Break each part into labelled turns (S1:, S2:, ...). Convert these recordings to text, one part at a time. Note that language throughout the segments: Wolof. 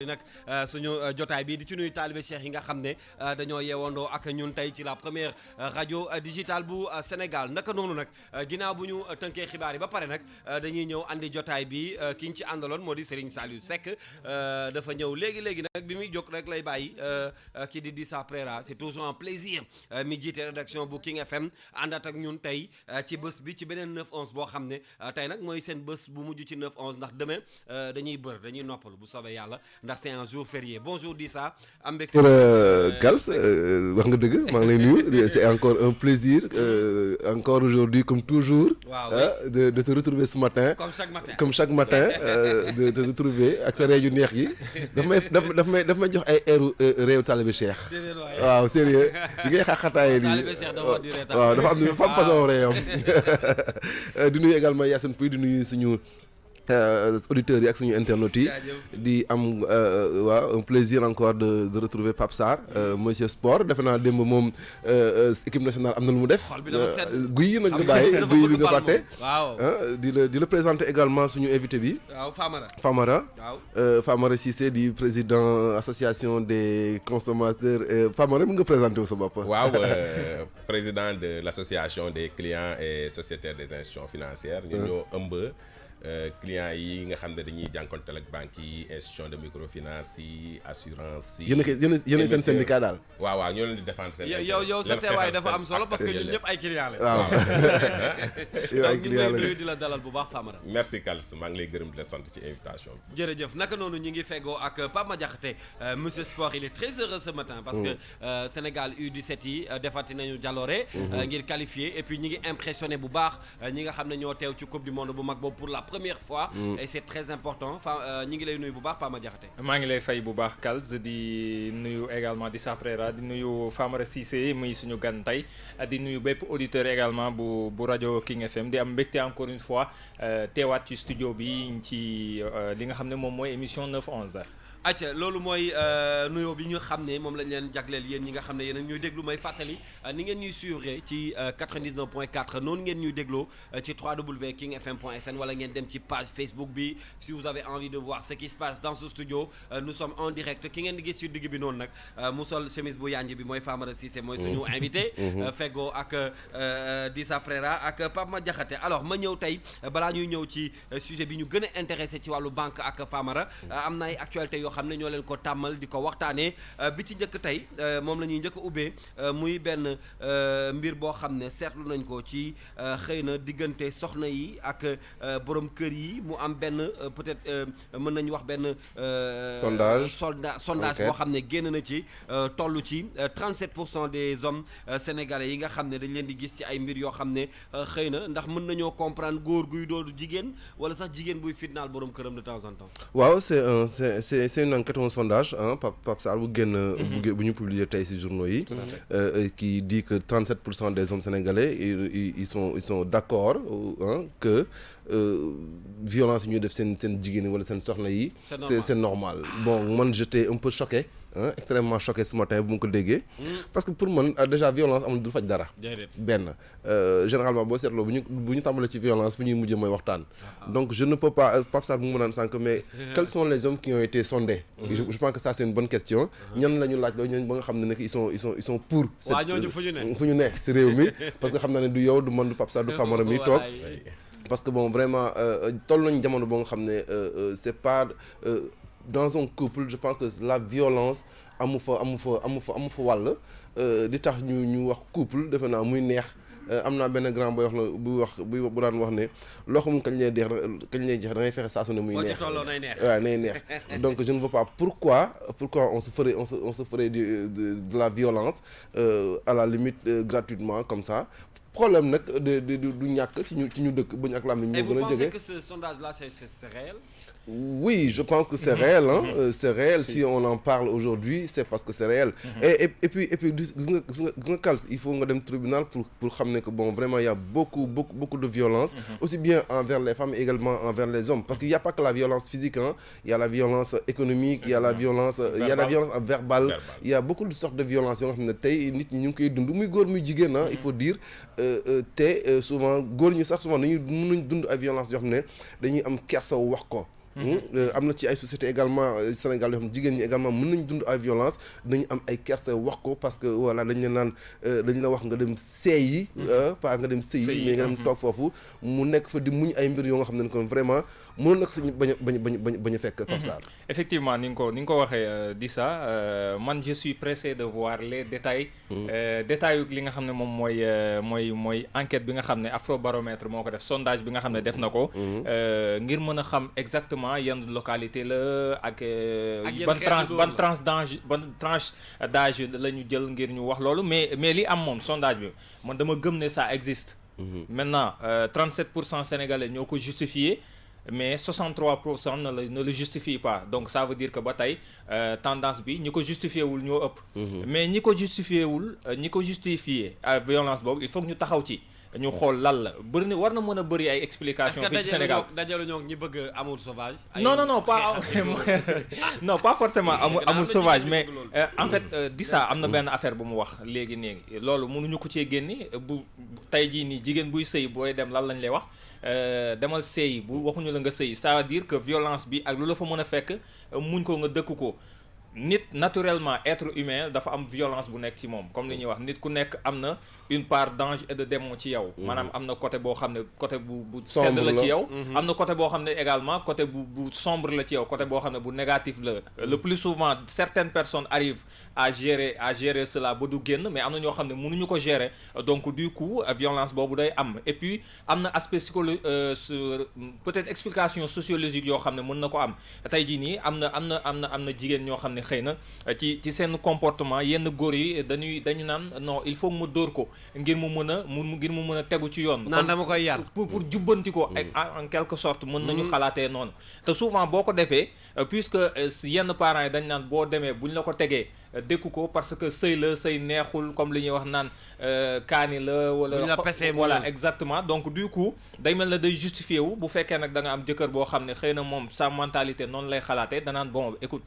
S1: nag suñu jotaay bi di ci nuyu taalibe Cheikh yi nga xam ne dañoo yeewandoo ak ñun tey ci la première rajo digitale bu Sénégal naka noonu nag ginnaaw bu ñu tënkee xibaar yi ba pare nag dañuy ñëw andi jotaay bi ki ñu ci àndaloon moo di Serigne Saliou Seck dafa ñëw léegi nag bi muy jóg rek lay bàyyi ki di Dissa Préra c'est toujours un plaisir mi jiite rédaction bu King FM àndaat ak ñun tey ci bés bi ci beneen 9-11 boo xam ne tey nag mooy seen bés bu mujj ci 9-11 ndax demain dañuy noppalu bu soobee yàlla. ndax c'est un jour férié bonjour Dissa am mbégte
S2: Kals wax nga dëgg maa ngi lay nuyu c'est encore un plaisir encore aujourd'hui comme toujours de te retrouver ce matin comme chaque matin de te retrouver ak sa réew yu neex gi daf may jox ay airu réew Talibé Cheikh waaw sérieux di ngay xaxataayee nii waaw dafa am façon réewam di nuyu également Yacine Pouy di nuyu suñu auditeurs yi ak suñu internautes yi di am un plaisir encore de retrouver Pape Sarr monsieur sport defe naa démb moom équipe nationale am na lu mu def guy yi nañ nga bàyyi guy bi nga fàtte di la présenter également suñu invité bi Famara Cissé di président association des consommateurs Famara mën nga présenter wu sa bopp
S3: président de l'association des clients et sociétaires des institutions financières ñu ñoo ëmb clients yi nga xam ne dañuy jànkonteel ak banques yi institution de microfinance yi assurance yi.
S2: yéen seen syndicat daal.
S3: waaw ñoo leen di défendre seen.
S1: yow sa teewaay dafa am solo parce que ñun ñëpp ay clients la.
S2: waaw
S1: yow ay clients la di la dalal bu baax Famara.
S3: merci Kals maa ngi lay gërëm di la sant ci invitation bi.
S1: jërëjëf naka noonu ñu ngi feggoo ak Pape Madiakhate monsieur Sport il est très heureux ce matin. parce que Sénégal U17 yi defati nañu jaloore. ngir qualifier et puis ñi ngi impressionné bu baax ñi nga xam ne ñoo teew ci coupe du monde bu mag boobu pour la première fois et c'est très important ñi ngi lay nuyu bu baax Pape Madiakhate.
S4: maa ngi lay fay bu baax Kals di nuyu également Dissa Préra di nuyu Famara Cissé muy suñu gan tey di nuyu bépp auditeur également bu rajo King FM di am mbégte encore une fois teewaat ci studio bi ci li nga xam ne moom mooy émission 9-11.
S1: acca loolu mooy nuyoo bi ñu xam ne moom lañ leen jagleel yéen ñi nga xam ne yéen a ñuy déglu may fàttali ni ngeen ñuy suivre ci 99.4 noonu ngeen ñuy dégloo ci www.kingfm.sn wala ngeen dem ci page Facebook bi si vous avez envie de voir ce qui se passe dans ce studio nous sommes en direct ki ngeen di gis ci digg bi noonu nag mu sol chemise bu yanj bi mooy Famara Cissé mooy suñu invité feggoo ak Dissa Préra ak Pape Madiakhate alors ma ñëw tey balaa ñuy ñëw ci sujet bi ñu gën a intéressé ci wàllu banque ak Famara am na ay actualité yoo xam ne ñoo leen ko tàmmal di ko waxtaanee bi ci njëkk tey moom la ñuy njëkk a ubbee muy benn mbir boo xam ne seetlu nañ ko ci xëy na diggante soxna yi ak borom kër yi mu am benn peut-être mën nañu wax benn sondage boo xam ne génn na ci toll ci 37% des hommes sénégalais yi nga xam ne dañ leen di gis ci ay mbir yoo xam ne xëy na ndax mën nañoo comprendre góor guy doodu jigéen wala sax jigéen buy fitnaal borom këram de temps en temps.
S2: waaw c'est une enquête, un sondage Pape Sarr bu génn bu ñu publier tey ci journaux yi qui dit que 37% des hommes sénégalais ils sont d'accord que violence yi ñuy def seen jigéen yi wala seen soxna yi c'est normal bon man j'étais un peu choqué extrêmement choqué ce matin bu ma ko déggee parce que pour man déjà violence amul du faj dara benn généralement boo seetloo bu ñu tàmbalee ci violence fu ñuy mujjee mooy waxtaan donc je ne peux pas Pape Sarr bu mu naan sànq mais quels sont les hommes qui ont été sondés je pense que ça c'est une bonne question ñan la ñu laaj loolu ñooñu ba nga xam ne nag ils sont pour fu ñu ne ci réew mi parce que xam naa ne du yow du man du Pape Sarr du Famara mi toog parce que bon vraiment toll nañu jamono boo nga xam ne c'est pas dans un couple je pense que la violence amu fa wàll di tax ñu wax couple defe naa muy neex am naa benn grand boy wax la bu daan wax ne loo xam kañ lay jeex da ngay fexe saa su ne muy neex waaw nay neex donc je ne veux pas pourquoi on se ferait de la violence à la limite gratuitement comme ça problème nag du ñàkk ci ñu dëkk bu ñu ak lam ni ñu gën a jege.
S1: Et vous pensez que ce sondage là c'est réel?
S2: Oui, je pense que c'est réel c'est réel si on en parle aujourd'hui c'est parce que c'est réel et puis gis nga Kals il faut nga dem tribunal pour xam ne que bon vraiment il y a beaucoup de violence aussi bien envers les femmes et également envers les hommes parce qu'il y a pas que la violence physique il y a la violence économique il y a la violence verbale il y a beaucoup de sortes de violences yoo nga xam ne tey nit ñi ñu ngi koy dund muy góor muy jigéen il faut dire te souvent góor ñu sax souvent mënuñ dund ay violence yoo xam ne dañuy am kersa wax ko am na ci ay sociétés également Sénégal yoo xam jigéen ñi également mën nañ dund ay violence dañu am ay kersa wax ko parce que voilà dañ la naan dañ la wax nga dem seeyi pas nga dem sëyi mais nga dem toog foofu mu nekk fa di muñ ay mbir yoo nga xam ne kon vraiment mënoon nag sañ bañ a fekk Pape Sarr.
S4: Effectivement ni nga ko waxee di ça man je suis pressé de voir les détails détails li nga xam ne moom mooy enquête bi nga xam ne Afrobaromètre moo ko def sondage bi nga xam ne def na ko ngir mën a xam exactement yan localité la ak ban tranche d'âge la ñu jël ngir ñu wax loolu mais li am moom sondage bi man dama gëm ne ça existe maintenant 37% sénégalais ñoo ko justifié mais 63% ne le justifie pas donc ça veut dire que ba tey tendance bi ñi ko justifié wul ñoo ëpp mais ñi ko justifié violence boobu il faut que ñu taxaw ci ñu xool lan la bëri na war na mën a bëri ay explications fii ci Sénégal
S1: dajalu ñoo ñi bëgg amour sauvage
S4: non pas non pas forcément amour sauvage mais en fait Dissa am na benn affaire bu mu wax léegi loolu mënuñu ko cee génne bu tey jii nii jigéen buy sëy booy dem lan lañ lay wax demal sëy bu waxuñu la nga sëy ça veut dire que violence bi ak lu la fa mën a fekk muñ ko nga dëkk ko nit naturellement être humain dafa am violence bu nekk ci moom comme li ñuy wax nit ku nekk am na une part d'ange et de démon ci yow maanaam am na côté boo xam ne côté bu sedd la ci yow am na côté boo xam ne également côté bu sombre la ci yow côté boo xam ne bu négatif la le plus souvent certaines personnes arrivent à gérer cela ba du génn mais am na ñoo xam ne mënuñu ko gérer donc du coup violence boobu day am et puis am na aspect peut-être explication sociologique yoo xam ne mën na ko am tey jii nii am na jigéen ñoo xam ne xëy na ci seen comportement yenn góor yi dañu naan non il faut mu dóor ko ngir mu mën a tegu ci yoon.
S1: naan dama koy yar
S4: pour jubbanti ko en quelque sorte mën nañu xalaatee noonu te souvent boo ko defee puisque yenn parents yi dañ naan boo demee buñ la ko tegee dékku ko parce que sëy neexul comme li ñuy wax naan kaani la wala voilà exactement donc du coup day mel na day justifié wu bu fekkee nag da nga am jëkkër boo xam ne xëy na moom sa mentalité noonu lay xalaatee danaan bon écoute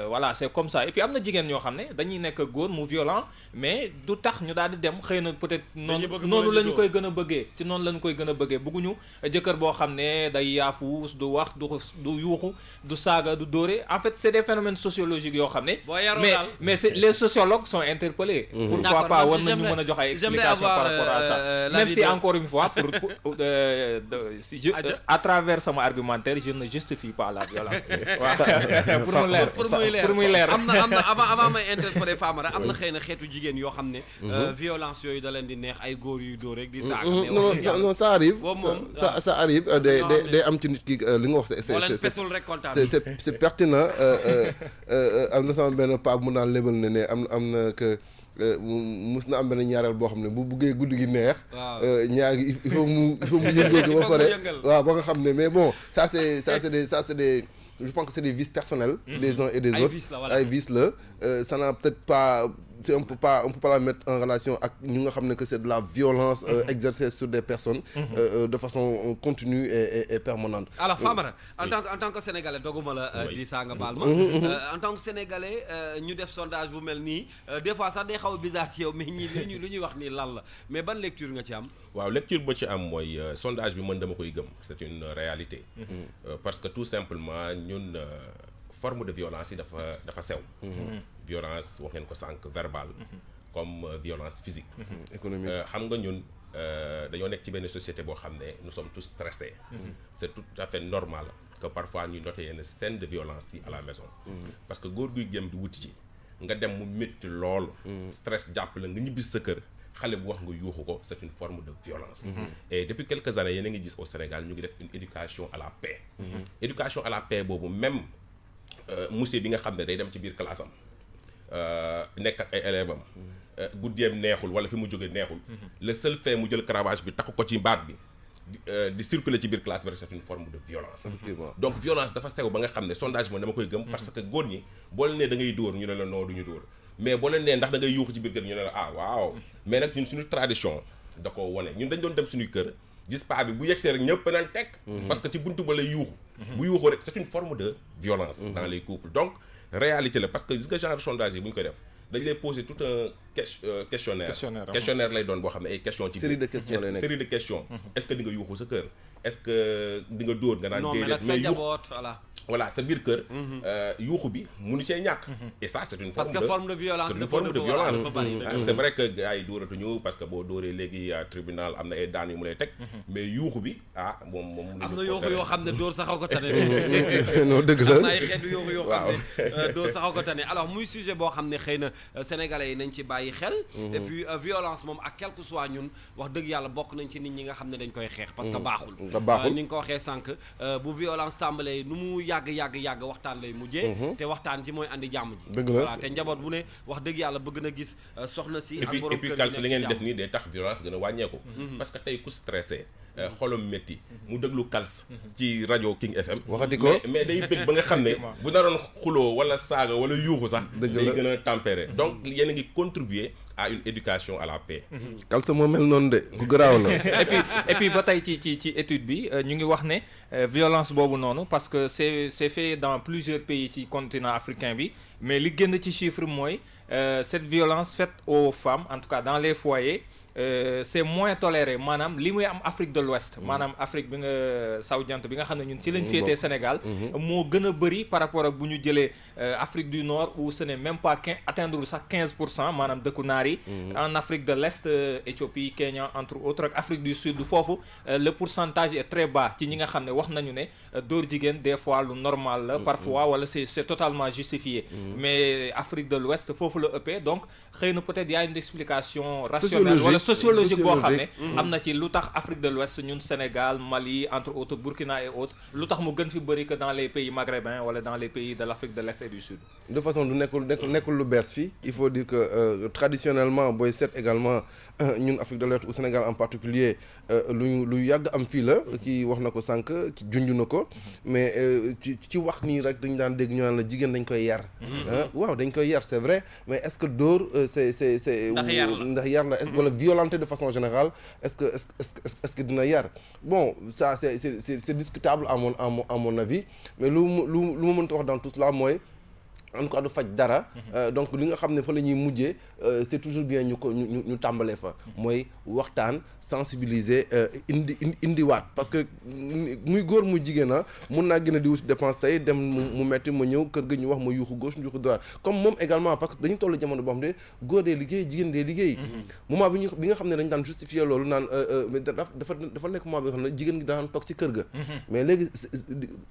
S4: voilà c'est comme ça et puis am na jigéen ñoo xam ne dañuy nekk góor mu violent mais du tax ñu daal di dem xëy na peut-être noonu la ñu koy gën a bëggee ci noonu la ñu koy gën a bëggee bëgguñu jëkkër boo xam ne day yaafuus du wax du yuuxu du saaga du dóore en fait c'est des phénomènes sociologiques yoo xam ne mais les sociologues sont interpellés pourquoi pas war nañu mën a jox ay explications par rapport à ça même si encore une fois à travers sama argumentaire je ne justifie pas la violence pour muy leer
S1: am na avant may interpeller Famara am na xëy na xeetu jigéen yoo xam ne violence yooyu da leen di neex ay góor yuy dóor rek di saaga
S2: non ça arrive ça arrive day am ci nit ki li nga wax c'est pertinent am na sama benn paa mu naan lebal ne am na que mus na am benn ñaareel boo xam ne bu buggee guddi gi neex ñaar gi il faut mu yëngoo ko ba pare waaw ba nga xam ne mais bon ça c'est des je pense que c'est des vices personnels des uns et des autres ay vices la ça n'a peut-être pas on peut pas la mettre en relation ak ñu nga xam ne que c'est de la violence exercée sur des personnes de façon continue et permanente.
S1: Alors Famara en tant que sénégalais doguma la di saa nga baal ma en tant que sénégalais ñu def sondage bu mel nii des fois sax day xaw a bizarre ci yow mais ñii lu ñuy wax nii lan la mais ban lecture nga ci am.
S3: waaw lecture ba ci am mooy sondage bi mën dama koy gëm c'est une réalité parce que tout simplement ñun forme de violence yi dafa sew violence wax ngeen ko sànq verbale comme violence physique économique xam nga ñun dañoo nekk ci benn société boo xam ne nous sommes tous stressés c'est tout à fait normal que parfois ñuy noter yenn scène de violence yi à la maison parce que góor guy jëm di wuti ci nga dem mu métti lool stress jàpp la nga ñibbis sa kër xale bu wax nga yuuxu ko c'est une forme de violence et depuis quelques années yéen a ngi gis au Sénégal ñu ngi def une éducation à la paix éducation à la paix boobu même monsieur bi nga xam ne day dem ci biir classe am nekk ak ay élèves am guddeem neexul wala fi mu jóge neexul le seul fait mu jël cravache bi takk ko ci baat bi di circuler ci biir classe bi rek c'est une forme de violence donc violence dafa sew ba nga xam ne sondage moom dama koy gëm parce que góor ñi boo leen nee da ngay dóor ñu ne la non du ñu dóor mais boo leen nee ndax da ngay yuuxu ci biir kër ñu ne la ah waaw mais nag ñun suñu tradition da koo wone ñun dañ doon dem suñuy kër gis paa bi bu yegsee rek ñëpp naan tekk parce que ci buntu ba lay yuuxu bu yuuxoo rek c'est une forme de violence dans les couples donc réalité la parce que gis nga genre sondage yi bu ñu koy def dañ lay poser tout un questionnaire lay doon boo xam ne ay questions ci
S2: série de questions lay nekk
S3: série de questions est-ce que di nga yuuxu sa kër est-ce que di nga dóor nga naan déedéet mais yuuxu voilà sa biir kër yuuxu bi munu cee ñàkk et ça c'est une forme de violence c'est vrai que gars yi dóoratuñu parce que boo dóoree léegi tribunal am na ay daan yu mu lay teg mais yuuxu bi moom
S1: am na yuuxu yoo xam ne dóor saxaw ko tane
S2: non dëgg la
S1: am na ay xeetu yuuxu yoo xam ne dóor saxaw ko tane alors muy sujet boo xam ne xëy na sénégalais yi nañ ci bàyyi xel et puis violence moom ak quel que soit ñun wax dëgg yàlla bokk nañ ci nit ñi nga xam ne dañ koy xeex parce que baaxul ni nga ko waxee sànq bu violence tàmbalee nu mu yàgg waxtaan lay mujjee te waxtaan ci mooy andi jàmm ji voilà te njaboot bu ne wax dëgg yàlla bëgg na gis soxna si ak borom kër
S3: et puis Kals li ngeen def nii day tax violence gën a wàññeeku parce que tey ku stressé xolam métti mu déglu Kals ci rajo King FM
S2: waxati ko
S3: mais day bëgg ba nga xam ne bu naroon xuloo wala saaga wala yuuxu sax day gën a tempéré donc yéen a ngi contribuer à une éducation à la paix
S2: Kals moo mel noonu de ku garaaw la
S4: et puis ba tey ci étude bi ñu ngi wax ne violence boobu noonu parce que c'est fait dans plusieurs pays ci continent africain bi mais li génn ci chiffre mooy cette violence faite aux femmes en tout cas dans les foyers c'est moins toléré maanaam li muy am Afrique de l'Ouest maanaam Afrique bi nga saw-jant bi nga xam ne ñun ci lañ féetee Sénégal moo gën a bëri par rapport ak bu ñu jëlee Afrique du Nord où ce n'est même pas atteindre sax 15% maanaam dëkku naar yi en Afrique de l'Est Éthiopie Kenya entre autres ak Afrique du Sud foofu le pourcentage est très bas ci ñi nga xam ne wax nañu ne dóor jigéen des fois lu normal la parfois wala c'est totalement justifié mais Afrique de l'Ouest foofu la ëppee donc xëy na peut-être y a une explication rationnelle wala sociologique boo xam ne am na ci lu tax Afrique de l'Ouest ñun Sénégal Mali entre autres Burkina et autres lu tax mu gën fi bëri que dans les pays maghrébins wala dans les pays de l'Afrique de l'Est et du Sud
S2: de façon du nekkul lu bees fii il faut dire que traditionnellement booy seet également ñun Afrique de l'Ouest ou Sénégal en particulier lu yàgg am fii la kii wax na ko sànq ci junj na ko mais ci wax nii rek dañ daan dégg ñu naan la jigéen dañ koy yar waaw dañ koy yar c'est vrai mais est-ce que dóor c'est ndax yar la wala violenter de façon générale est-ce que dina yar bon ça c'est discutable à mon avis mais lu ma mënta wax dans tout cela mooy en tout cas du faj dara donc li nga xam ne fa la ñuy mujjee c'est toujours bien ñu tàmbalee fa mooy waxtaan sensibiliser indiwaat parce que muy góor muy jigéen mun naa gën a di wuti dépense tey dem mu metti ma ñëw kër ga ñu wax ma yuuxu gauche yuuxu droite comme moom également parce que dañu toll jamono boo xam ne góor dee liggéey jigéen dee liggéey moment bi nga xam ne dañ daan justifier loolu naan mais dafa nekk moment bi nga xam ne jigéen gi daan toog ci kër ga mais léegi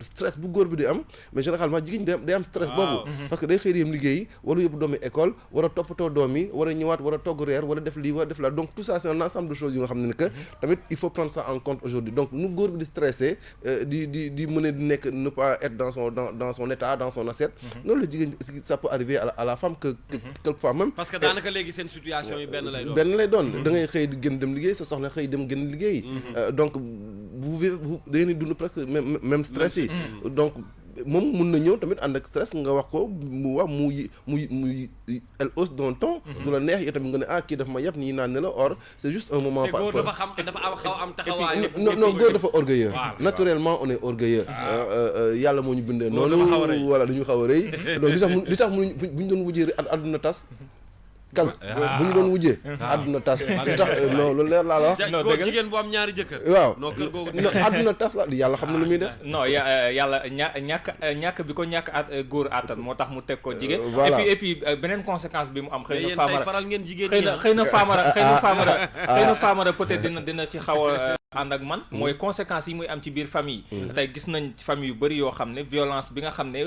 S2: stress bu góor bi di am mais généralement jigéen day am stress boobu parce que day xëy yam liggéey war a yóbbu doomi école war a toppatoo doom yi war a ñëwaat war a togg reer war a def lii war a def la donc tout ça c'est un ensemble de choses yu nga xam ne que tamit il faut prendre ça en compte aujourd'hui donc nu góor bi di stressé di mën a di nekk ne pas être dans son état dans son assiette noonu la jigéen ça peut arriver à la femme que quelquefois même
S1: parce que daanaka léegi seen situation yi benn
S2: lay doon da ngay xëy di gën dem liggéey sa soxna xëy dem gën liggéey donc vous da ngeen di dund presque même stress yi donc moom mun na ñëw tamit ànd ak stress nga wax ko mu wax muy elle hausse d'un ton du la neex yow tamit nga ne kii dafa ma yàpp nii naan ne la or c'est juste un moment
S1: te góor dafa xaw am taxawaay
S2: non góor dafa orgueilleux naturellement on est orgueilleux yàlla moo ñu bindee noonu wala dañu xaw a rëy donc li tax bu ñu doon wujjee àdduna tas Kals bu ñu doon wujjee àdduna tas li tax non lu leer laa la wax
S1: góor jigéen bu am ñaari jëkkër
S2: waaw
S1: non kër googu
S2: non àdduna tas la yàlla xam na lu muy def
S4: non yàlla ñàkk bi ko ñàkk góor àttan moo tax mu teg ko jigéen
S2: voilà
S4: et puis beneen conséquence bi mu am xëy na Famara
S1: faral ngeen jigéen
S4: xëy na Famara peut-être dina ci xaw a ànd ak man mooy conséquences yi muy am ci biir famille tey gis nañ famille yu bëri yoo xam ne violence bi nga xam ne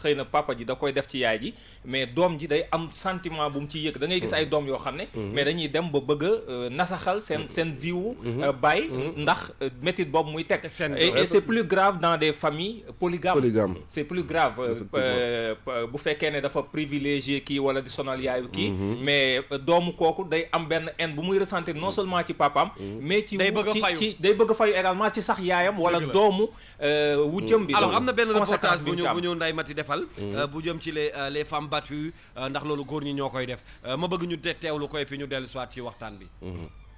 S4: xëy na papa ji da koy def ci yaay ji mais doom ji day am sentiment bu mu ci yëg da ngay gis ay doom yoo xam ne mais dañuy dem ba bëgg a nasaxal seen vie wu baay ndax métit boobu muy teg et c'est plus grave dans des familles polygames c'est plus grave bu fekkee ne dafa privilégié kii wala di sonal yaayu kii mais doomu kooku day am benn haine bu muy ressentir non seulement ci papaam mais ci day bëgg a fayu également ci sax yaayam wala doomu wujjam bi
S1: alors am na benn reportage bu ñu Ndeye Mati defal bu jëm ci les femmes battues ndax loolu góor ñi ñoo koy def ma bëgg ñu teewlu ko et puis ñu dellu soit ci waxtaan bi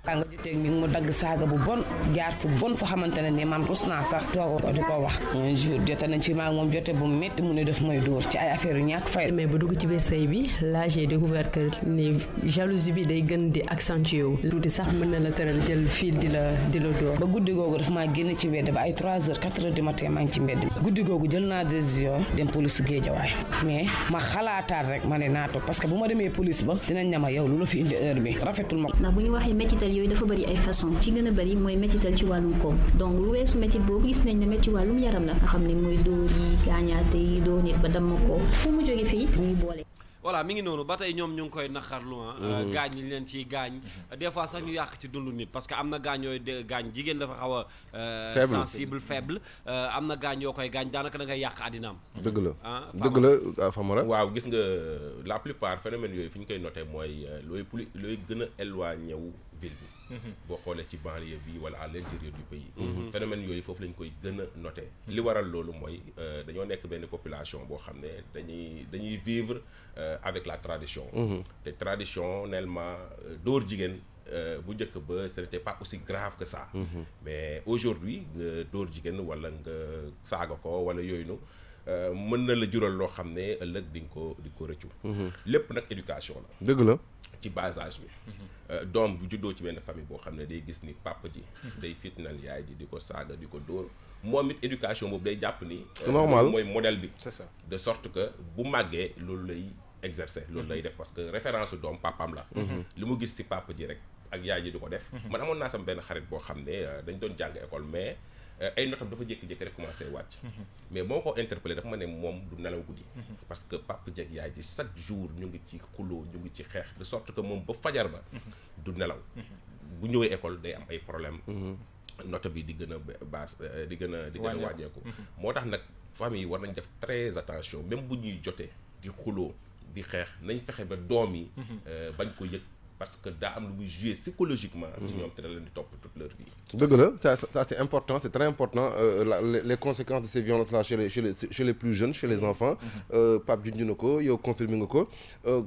S5: kaa nga joteeg mi mu dagg saaga bu bon jaar fu bon fu xamante ne ni man rus naa sax toog ko di ko wax un jour jote nañ ci maag moom jote bu métti mu ne def may dóor ci ay affaire yu ñàkk fay.
S6: mais ba dugg ci biir sëy bi là j'ai découvert que ni jalousie bi day gën di accentuer wu tuuti sax mën na la tëral jël fil di la dóor.
S5: ba guddi googu daf maa génn ci mbedd ba ay 3 heures 4 heures du matin maa ngi ci mbedd mi guddi googu jël naa décision dem police Guédiawaye mais ma xalaataat rek ma ne naa toog parce que bu ma demee police ba dinañ ñama yow lu la fi indi heure bi rafetul ma.
S7: ndax bu ñu waxee métital yooyu dafa bëri ay façon ci gën a bëri mooy métital ci wàllum koom donc lu weesu métit boobu gis nañ ne métti wàllum yaram la nga xam ne mooy dóor yi gaañaate yi dóor nit ba damm ko fu mu jóge fii muy boole.
S1: voilà mi ngi noonu ba tey ñoom ñu ngi koy naqarlu gaañ li leen ciy gaañ des fois sax ñu yàq ci dundu nit parce que am na gaañ yooyu gaañ jigéen dafa xaw a sensible faible am na gaañ yoo koy gaañ daanaka da ngay yàq àddinaam.
S2: dëgg la dëgg la Famara.
S3: waaw gis nga la plupart phénomène yooyu fi ñu koy noté mooy looy gën a éloigné wu ville bi. boo xoolee ci banlieue bi wala à l'intérieur du pays. phénomène yooyu foofu lañ koy gën a noté. li waral loolu mooy dañoo nekk benn population boo xam ne dañuy vivre avec la tradition. te traditionnellement dóor jigéen bu njëkk ba ce n'était pas aussi grave que ça. mais aujourd'hui nga dóor jigéen wala nga saaga ko wala yooyu nu mën na la jural loo xam ne ëllëg di nga ko rëccu. lépp nag éducation la.
S2: dëgg la.
S3: ci bas âge bi. doom bu juddoo ci benn famille boo xam ne day gis ni papa ji. day fitnal yaay ji di ko saaga di ko dóor moom it éducation boobu day jàpp ni.
S2: normal
S3: mooy modèle bi.
S4: c'est ça
S3: de sorte que bu màggee loolu lay exercer. loolu lay def parce que référence doom papam la. li mu gis ci papa ji rek ak yaay ji di ko def. man amoon naa sama benn xarit boo xam ne dañ doon jàng école mais. ay notam dafa jékki-jékki rek commencé wàcc. mais boo ko interpellé dafa ma ne moom du nelaw guddi. parce que papa jeeg yaay ji chaque jour ñu ngi ci xuloo ñu ngi ci xeex de sorte que moom ba fajar ba du nelaw. bu ñëwee école day am ay problème note bi di gën a baas di gën a wàññeeku. moo tax nag famille yi war nañ def très attention même bu ñuy jotee di xuloo di xeex nañ fexe ba doom yi bañ ko yëg. parce que daa am lu muy jouer psychologiquement. ci ñoom te da leen di topp toute leur vie.
S2: dëgg la ça c'est important c'est très important les conséquences de ces violences là chez les plus jeunes chez les enfants. Pape junj na ko yow confirmé nga ko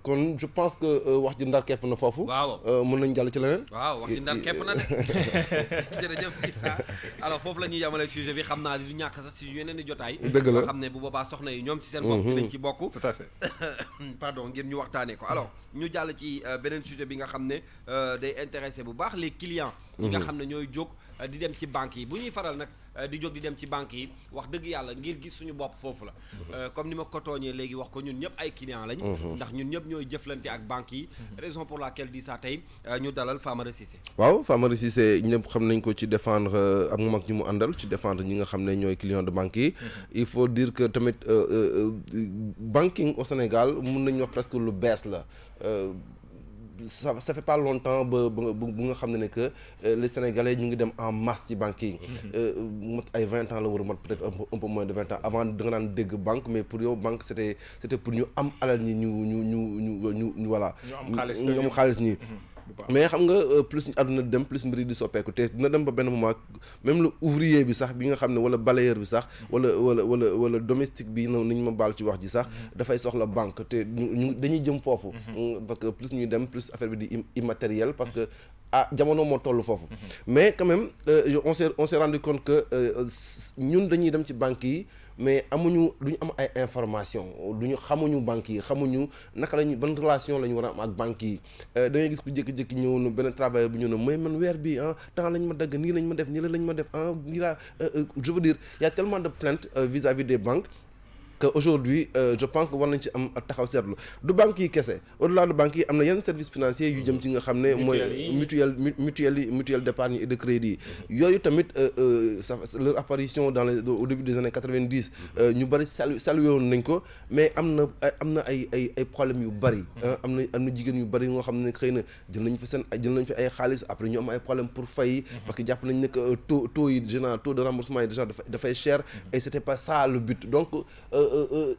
S2: kon je pense que wax ji ndar kepp na foofu.
S1: waaw
S2: mën nañ jàll ci leneen.
S1: waaw wax ji ndar kepp na de jërëjëf Issa alors foofu la ñuy yamale sujet bi xam naa du ñàkk sax si yeneen i jotaay.
S2: dëgg la
S1: xam ne bu boobaa soxna yi ñoom ci seen bopp dinañ ci bokk.
S4: tout à fait.
S1: pardon ngir ñu waxtaanee ko alors ñu jàll ci beneen sujet bi nga xam ne day intéressé bu baax les clients yi nga xam ne ñooy jóg di dem ci banques yi bu ñuy faral nag di jóg di dem ci banques yi wax dëgg yàlla ngir gis suñu bopp foofu la comme ni ma ko tooñee léegi wax ko ñun ñëpp ay clients lañ ndax ñun ñëpp ñooy jëflante ak banques yi raison pour laquelle di saa tey ñu dalal Famara Cissé.
S2: waaw Famara Cissé ñëpp xam nañ ko ci défendre ak moom ak ñi mu àndal ci défendre ñi nga xam ne ñooy clients de banques yi il faut dire que tamit banking au Sénégal mun nañu wax presque lu bees la. ça fait pas longtemps ba nga xam ne que les Sénégalais ñu ngi dem en masse ci banques yi. mot ay 20 ans la war a mot peut-être un peu moins de 20 ans avant da nga daan dégg banque mais pour yow banque c'était pour ñu am alal ñi ñu voilà. ñu am xaalis ñi. mais xam nga plus àdduna dem plus mbir yi di soppeeku te dina dem ba benn moment même le ouvrier bi sax bi nga xam ne wala balayeur bi sax wala domestique bi ni ñu ma baal ci wax ji sax dafay soxla banque te ñu dañuy jëm foofu parce que plus ñuy dem plus affaire bi di immatériel parce que jamono moo toll foofu mais quand même on s'est rendu compte que ñun dañuy dem ci banques yi mais duñu am ay information xamuñu banques yi xamuñu naka lañu ban relation la ñu war a am ak banques yi da ngay gis ku jékki-jékki ñëw na benn travailleur bu ñëw na mooy man weer bi temps lañ ma dagg nii lañ ma def nii lañ ma def nii laa je veux dire il y a tellement de plaintes vis-à-vis des banques que aujourd'hui je pense que war nañ ci am taxaw seetlu du banques yi kese au-delà de banques yi am na yenn services financiers yu jëm ci nga xam ne mooy mutuelle d'épargne et de crédit yooyu tamit leur apparition au début des années 90 ñu bari salué woon nañ ko mais am na ay problèmes yu bari am na jigéen yu bari nga xam ne xëy na jël nañ fi ay xaalis après ñu am ay problèmes pour fay parce que jàpp nañ ne que taux yi général taux de remboursement yi déjà dafay cher et c'était pas ça le but donc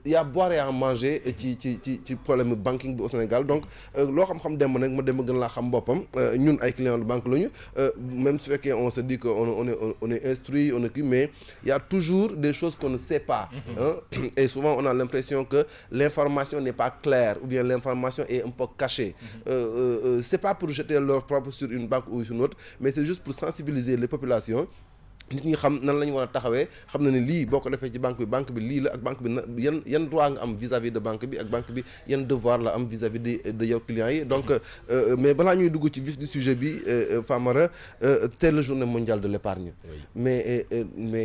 S2: y a boire et à manger ci problème banking bi au Sénégal donc loo xam-xam dem nag ma dem gën laa xam boppam ñun ay clients de banque lañu même su fekkee on se dit que on est instruit on est kii mais il y a toujours des choses qu'on ne sait pas et souvent on a l'impression que l'information n'est pas claire ou bien l'information est un peu cachée c'est pas pour jeter leur propre sur une banque ou sur une autre mais c'est juste pour sensibiliser les populations nit ñi xam nan la ñu war a taxawee xam na ne lii boo ko defee ci banque bi lii la ak banque bi yan droit nga am vis-à-vis de banque bi ak banque bi yan devoir la am vis-à-vis de yow clients yi donc mais balaa ñuy dugg ci vif du sujet bi Famara tey la journée mondiale de l'épargne mais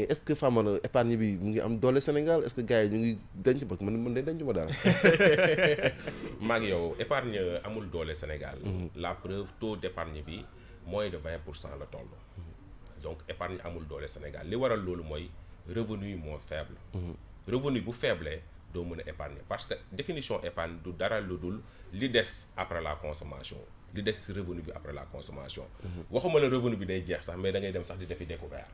S2: est-ce que Famara épargne bi mu ngi am doole Sénégal est-ce que gars yi ñu ngi denc parce que man de denc ma daal
S3: maa ngi yow épargne amul doole Sénégal la preuve taux d'épargne bi moins de 20% la toll donc épargne amul doole Sénégal li waral loolu mooy revenu yi moo faible revenu bu faible doo mën a épargner parce que définition épargne du dara lu dul li des après la consommation li des ci revenu bi après la consommation waxuma la revenu bi day jeex sax mais da ngay dem sax di defi découvert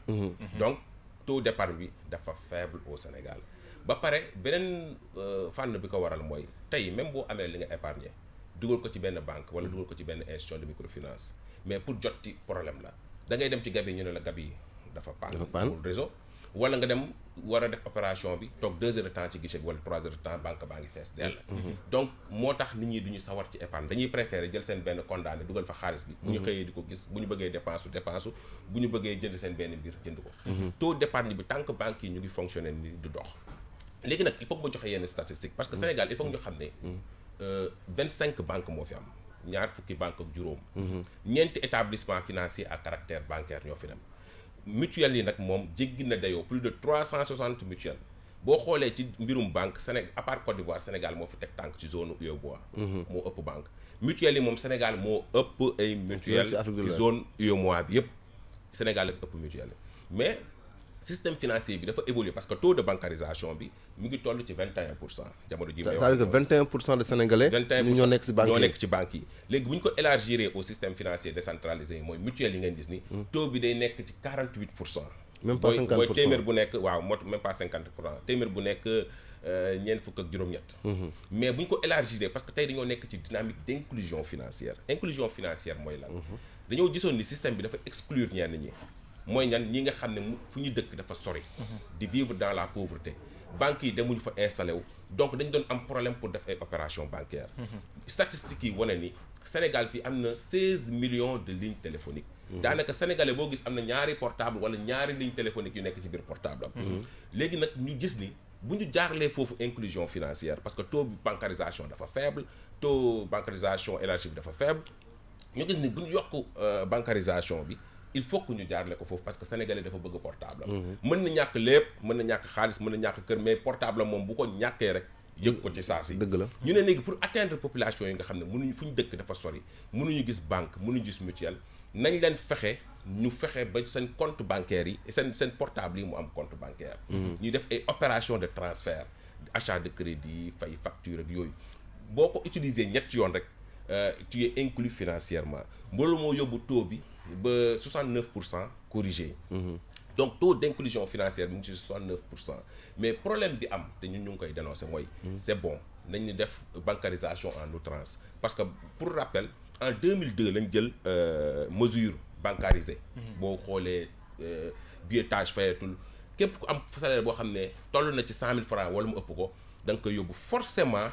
S3: donc taux d'épargne bi dafa faible au Sénégal ba pare beneen fànn bi ko waral mooy tey même boo amee li nga épargner dugal ko ci benn banque wala dugal ko ci benn institution de microfinance mais pour jot ci problème la da ngay dem ci gab yi ñu ne la gab yi dafa panne réseau wala nga dem war a def opération bi toog 2 heures de temps ci guichet bi wala 3 heures de temps banque baa ngi fees dell donc moo tax nit ñi duñu sawar ci épargne dañuy préférer jël seen benn condamné dugal fa xaalis bi bu ñu xëyee di ko gis bu ñu bëggee dépense bu ñu bëggee jënd seen benn mbir jënd ko taux d'épargne bi tant que banques yi ñu ngi fonctionner ni du dox léegi nag il faut que ma joxe yenn statistiques parce que Sénégal il faut que ñu xam ne 25 banques moo fi am ñaar fukki banque ak juróom ñeenti établissement financier à caractère bancaire ñoo fi dem mutuelles yi nag moom jéggi na dayoo plus de 360 mutuelles boo xoolee ci mbirum banque Sénégal à part Côte d'Ivoire Sénégal moo fi teg tànk ci zone UEMOA moo ëpp banque mutuelles yi moom Sénégal moo ëpp ay mutuelles ci zone UEMOA bi yëpp Sénégal la fi ëpp mutuelles mais système financier bi dafa évoluer parce que taux de bancarisation bi mu ngi toll ci 21% jamono ji.
S2: c'est-à-dire que 21% de Sénégalais. 21% ñoo nekk ci banque yi
S3: ñoo nekk ci banque yi. léegi bu ñu ko élargir au système financier décentralisé yi mooy mutuelle yi ngeen gis ni. taux bi day nekk ci 48%.
S2: même pas 50%
S3: mooy téeméer bu nekk waaw moo même pas 50% téeméer bu nekk ñeent fukk ak juróom-ñett. mais bu ñu ko élargir parce que tey dañoo nekk ci dynamique d'inclusion financière inclusion financière mooy lan. dañoo gisoon ni système bi dafa exclure ñenn ñi. mooy ñan ñi nga xam ne fu ñu dëkk dafa sori di vivre dans la pauvreté banques yi demuñu fa installé wu donc dañ doon am problème pour def ay opération bancaire statistiques yi wane ni Sénégal fii am na 16 millions de lignes téléphoniques daanaka sénégalais boo gis am na ñaari portable wala ñaari lignes téléphoniques yu nekk ci biir portable am léegi nag ñu gis ni bu ñu jaarlee foofu inclusion financière parce que taux bancarisation dafa faible taux bancarisation élargie bi dafa faible ñu gis ni bu ñu yokk bancarisation bi il faut que ñu jaarale ko foofu parce que sénégalais dafa bëgg portable mën na ñàkk lépp mën na ñàkk xaalis mën na ñàkk kër mais portable moom bu ko ñàkkee rek yëg ko ci saa si
S2: dëgg la
S3: ñu ne léegi pour atteindre population yi nga xam ne mënuñu fu ñu dëkk dafa sori mënuñu gis banque mënuñu gis mutuelle nañ leen fexe ñu fexe ba seen compte bancaire yi seen portable yi mu am compte bancaire ñuy def ay opération de transfert achat de crédit fay facture ak yooyu boo ko utiliser ñetti yoon rek tu es inclus financièrement mboolu moo yóbbu taux bi ba 69% corrigé donc taux d'inclusion financière bi mu ngi ci 69% mais problème bi am te ñun ñu ngi koy dénoncer mooy c'est bon nañu def bancarisation en outrance parce que pour rappel en 2002 lañ jël mesure bancarisée boo xoolee billetage fayatul képp ku am salaire boo xam ne toll na ci 100 000 francs wala mu ëpp ko da nga koy yóbbu forcément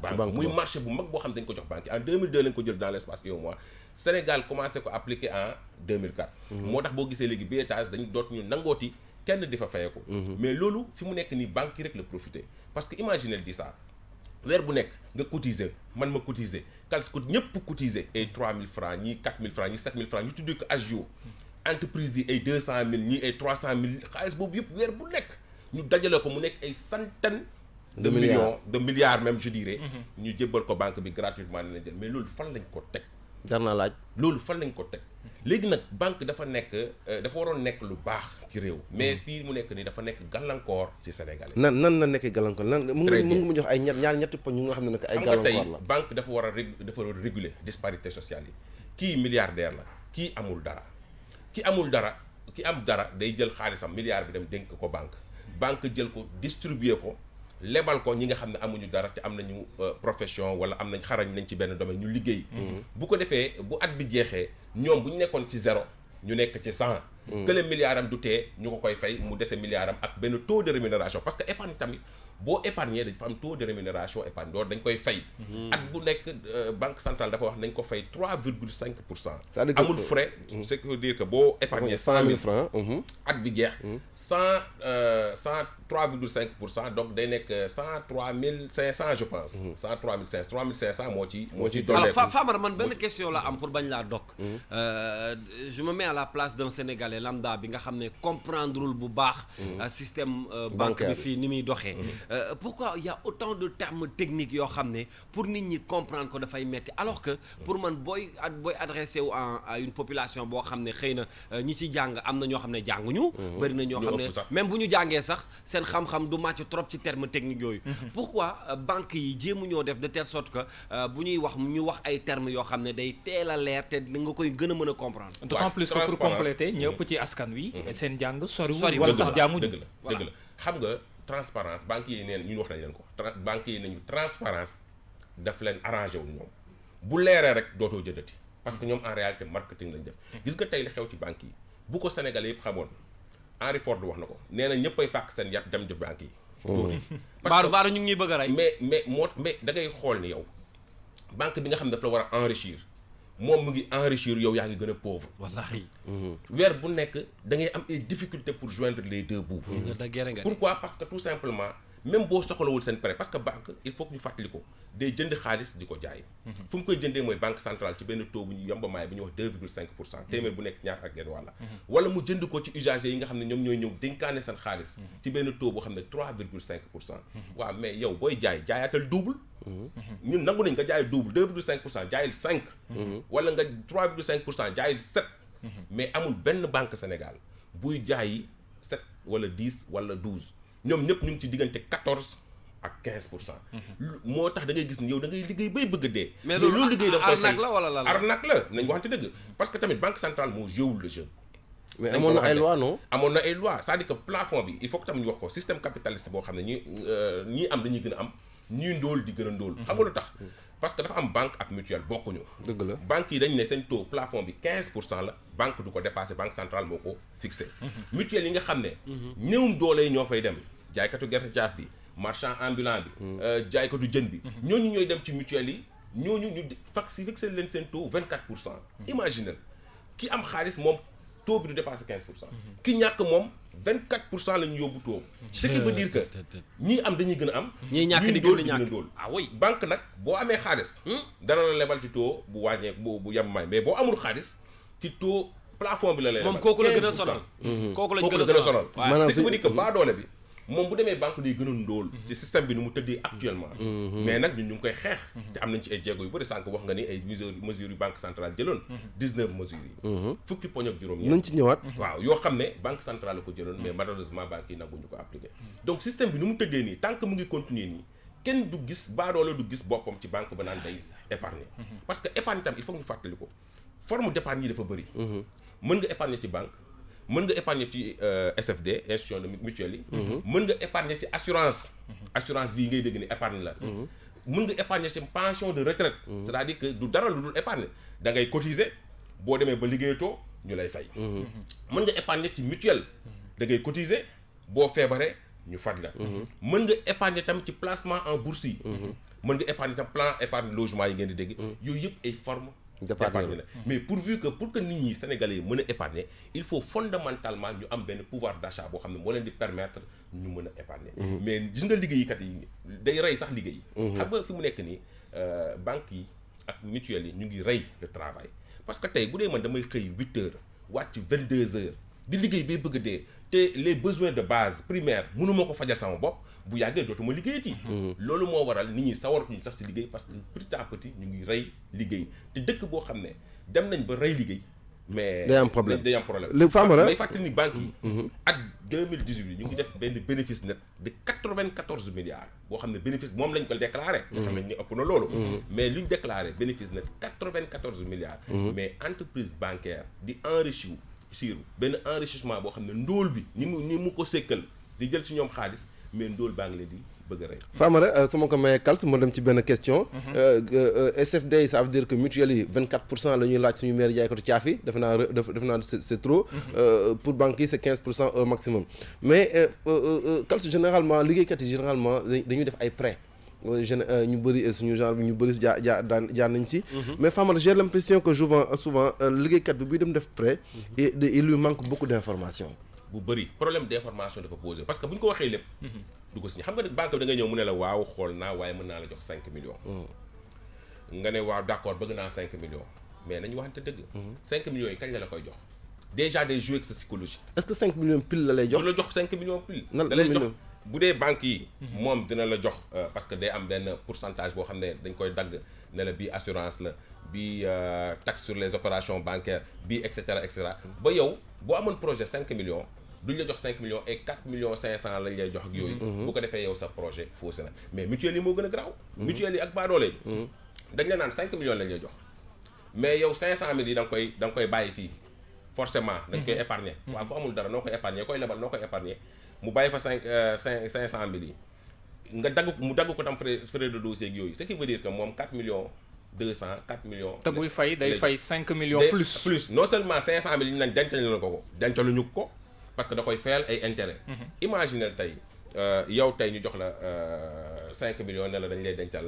S3: banque muy marché bu mag boo xam ne dañ ko jox banque en 2002 lañ ko jël dans l'espace UEMOA Sénégal commencé ko appliquer en 2004 moo tax boo gisee léegi billetage dañu doot ñu nangooti kenn di fa fayee ko mais loolu fi mu nekk nii banque yi rek la profiter parce que imaginez di ça weer bu nekk nga cotiser man ma cotiser kals ko ñëpp cotiser ay 3000 francs ñii 4000 francs ñii 7000 francs ñu tuddee ko agio entreprise yi ay 200000 ñii ay 300000 xaalis boobu yëpp weer bu nekk ñu dajale ko mu nekk ay centaines de milliards même je dirais ñu jébbal ko banque bi gratuitement ne leen jël mais loolu fan lañ ko teg
S2: jar naa laaj
S3: loolu fan lañ ko teg léegi nag banque dafa nekk dafa waroon nekk lu baax ci réew mais fii mu nekk nii dafa nekk gàllankoor ci Sénégalais
S2: nan la nekkee gàllankoor nan mu ngi mu jox ay ñetti poñ ñu nga xam ne nag ay gàllankoor la
S3: banque dafa war a réguler disparité sociale yi kii milliardaire la kii amul dara ki am dara day jël xaalisam milliard bi dem dénk ko banque jël ko distribuer ko lebal ko ñi nga xam ne amuñu dara te am nañu profession wala am nañ xarañ nañ ci benn domaine ñu liggéey. bu ko defee bu at bi jeexee ñoom bu ñu nekkoon ci 0 ñu nekk ci 100. que le milliard am du tee ñu ko koy fay mu dese milliard am ak benn taux de rémunération parce que épargne tamit boo épargner dafa am taux de rémunération épargne loolu dañ koy fay. at bu nekk banque centrale dafa wax nañ ko fay 3,5%.
S2: c'est-à-dire que
S3: amul frais. ce qui veut dire que boo épargner 100 000
S2: francs.
S3: at bi jeex. 3,5% donc day nekk 103 500 je pense. 103 500 3500 moo ci dolleeku.
S1: alors Famara man benn question la am pour bañ laa dog. je me mets à la place d'un Sénégalais lambda bi nga xam ne comprendrewul bu baax. système banque bi fii ni muy doxee. Pourquoi il y a autant de termes techniques yoo xam ne pour nit ñi comprendre ko dafay metti alors que pour man booy adressé wu à une population boo xam ne xëy na ñi ci jàng am na ñoo xam ne jànguñu. bëri na ñoo xam ne même bu ñu jàngee sax seen xam-xam du màcc trop ci termes techniques yooyu. pourquoi banques yi jéemu ñoo def de telle sorte que bu ñuy wax ñu wax ay termes yoo xam ne day teel a leer te nga koy gën a mën a comprendre.
S4: d'autant plus que pour compléter ñëpp ci askan wi. seen jàng soriwul wala sax jànguñu.
S3: dëgg la xam nga. transparence banques yi neen ñun wax nañ leen ko banques yi nañu transparence daf leen arrangé wu ñoom bu leeree rek dootoo jëndati parce que ñoom en réalité marketing lañ def gis nga tey li xew ci banques yi bu ko Sénégalais yëpp xamoon Henry Ford wax na ko nee na ñëppay fàq seen yat dem di banques yi parce que
S1: baaru ñu ngi ñuy bëgg a rey
S3: mais da ngay xool ni yow banque bi nga xam ne daf la war a enrichir moom mu ngi enrichir yow yaa ngi gën a pauvre.
S1: wallaahi.
S3: weer bu nekk da ngay am ay difficultés pour joindre les deux bouts. Pourquoi? Parce que tout simplement même boo soxlawul seen prêt parce que banque il faut que ñu fàttali ko day jënd xaalis di ko jaay. fu mu koy jëndee mooy banque centrale ci benn taux bu ñu yombamaay bi ñuy wax 2,5%. téeméer bu nekk ñaar ak genn wàlla. wala mu jënd ko ci usagers yi nga xam ne ñoom ñooy ñëw dénkaane seen xaalis. ci benn taux boo xam ne 3,5%. waaw mais yow booy jaayaatal double. ñun nangu nañ nga jaay double 2,5% jaayil 5. wala nga 3,5% jaayil 7. mais amul benn banque Sénégal buy jaayi 7 wala 10 wala 12 ñoom ñëpp ñu ngi ci diggante 14 ak 15%. moo tax da ngay gis ni yow da ngay liggéey bay bëgg a dee.
S1: mais loolu
S3: liggéey da koy fay
S1: arnaque la wala lan la
S3: arnaque la nañ waxante dëgg parce que tamit banque centrale moo joué le jeu.
S2: mais amoon na ay loi non.
S3: amoon na ay loi c'est-à-dire que plafond bi il faut que tam ñu wax ko système capitaliste boo xam ne ñii am dañuy gën a am ñuy ndóol di gën a ndóol. xam nga lu tax parce que dafa am banque ak mutuelle bokkuñu.
S2: dëgg la
S3: banque yi dañ ne seen taux plafond bi 15% la banque du ko dépassé banque centrale moo ko fixé. mutuelle yi nga xam ne. néewum doole yi ñoo fay dem jaaykatu gerte caaf bi marchand ambulant bi. jaaykatu jën bi. ñooñu ñooy dem ci mutuelle yi ñooñu ñu fixé leen seen taux 24%. imagine ki am xaalis moom taux bi du dépassé 15%. ki ñàkk moom 24% la ñu yóbbu taux. ce qui veut dire que ñii am dañuy gën a am.
S1: ñii ñàkk di gën a ñàkk
S3: ah oui banque nag boo amee xaalis. dana la lebal ci taux bu wàññee bu yem may mais boo amul xaalis ci taux plafond bi la lay lebal.
S1: moom kooku la gën a sonal. kooku la gën a sonal
S3: ce qui veut dire que baadoole bi moom bu demee banque day gën a ndóol. ci système bi ni mu tëddee actuellement. mais nag ñun ñu ngi koy xeex. te am nañ ci ay jéego yu bëri sànq wax nga ni ay mesures yu banque centrale jëloon. 19 mesures yi. fukki poñ ak juróom
S2: nañ ci ñëwaat.
S3: waaw yoo xam ne banque centrale la ko jëloon mais malheureusement banques yi nanguñu ko appliqué. donc système bi ni mu tëddee nii tant que mu ngi continuer nii kenn du gis baadoole du gis boppam ci banque ba naan day épargner. parce que épargne tam il faut ñu fàttali ko forme d'épargne yi dafa bëri. mën nga épargner ci banque. mën nga épargner ci SFD institution de mutuelle yi. mën nga épargner ci assurance. assurance vie ngay dégg ni épargne la. mën nga épargner ci pension de retraite. c'est-à-dire que du dara lu dul épargne da ngay cotiser boo demee ba liggéeyatoo ñu lay fay. mën nga épargner ci mutuelle da ngay cotiser boo feebaree ñu faj la. mën nga épargner tam ci placement en bourse yi. mën nga épargner tam plan épargne logement yi ngeen di dégg. yooyu yëpp ay formes. d'épargne la mais pour que nit ñi sénégalais yi mën a épargner il faut fondamentalement ñu am benn pouvoir d'achat boo xam ne moo leen di permettre ñu mën a épargner. mais gis nga liggéeykat yi day rey sax liggéey. xam nga fi mu nekk nii banques yi ak mutuelles yi ñu ngi rey le travail parce que tey bu dee man damay xëy 8 heures wàcc 22 heures di liggéey bay bëgg dee te les besoins de base primaires mënuma ko fajal sama bopp bu yàggee dootuma liggéeyati. loolu moo waral nit ñi sawaratuñu sax ci liggéey parce que petit à petit ñu ngi rey liggéey te dëkk boo xam ne dem nañ ba rey liggéey. mais
S2: day am problème
S3: léegi Famara may fàttali ni banques yi. at 2018 ñu ngi def benn bénéfice net de 94 milliards boo xam ne bénéfice moom lañ ko déclaré. nga xam ne ñu ëpp na loolu. mais lu ñu déclaré bénéfice net 94 milliards. mais entreprise bancaire di enrichir benn enrichissement boo xam ne ndóol bi ni mu ko sékkal di jël ci ñoom xaalis mais ndóol baa ngi leen di bëgg a rey.
S2: Famara su ma ko mayee Kals ma dem ci benn question. SFD ça veut dire que mutuelle yi 24% la ñuy laaj suñu maire jaaykatu caaf yi defe naa c'est trop. Pour banque yi c'est 15% au maximum. mais Kals généralement liggéeykat yi généralement dañuy def ay prêts. ñu bëri suñu genre bi ñu bëri jaar nañ si. mais Famara j'ai l'impression que souvent liggéeykat bi buy dem def prêt. il lui manque beaucoup d'informations.
S3: bu bëri problème d'information dafa posé parce que bu ñu ko waxee lépp. du ko signé xam nga banque bi da nga ñëw mu ne la waaw xool naa waaye mën naa la jox 5 millions. nga ne waaw d'accord bëgg naa 5 millions mais nañu waxante dëgg. 5 millions yi kañ la koy jox déjà day jouer avec sa psychologie.
S2: est-ce que 5 millions pile la lay jox.
S3: du la jox 5 millions pile.
S2: da
S3: lay jox bu dee banque yi. moom dina la jox parce que day am benn pourcentage boo xam ne dañ koy dagg ne la bii assurance la bii taxe sur les opérations bancaires bii et cetera et cetera ba yow boo amoon projet 5 millions. duñ la jox 5 millions et 4 millions 500 lañ lay jox ak yooyu. bu ko defee yow sa projet faussé na mais mutuelle yi moo gën a garaaw. mutuelle yi ak baadoole yi. dañ la naan 5 millions lañ lay jox mais yow 500000 yi da nga koy bàyyi fii forcément. dañ koy épargner. waaw ku amul dara noo koy épargner koy lebal noo koy épargner mu bàyyi fa 500000 yi nga dagg ko tam frais de dossier ak yooyu ce qui veut dire que moom 4 millions 200 4 millions.
S4: te buy fay day fay 5 millions plus
S3: non seulement 500000 yi ñu naan dencaluñu la ko dencaluñu ko. parce que da koy fayal ay intérêt. Imaginez tey yow tey ñu jox la 5 millions ne la dañ lay dencal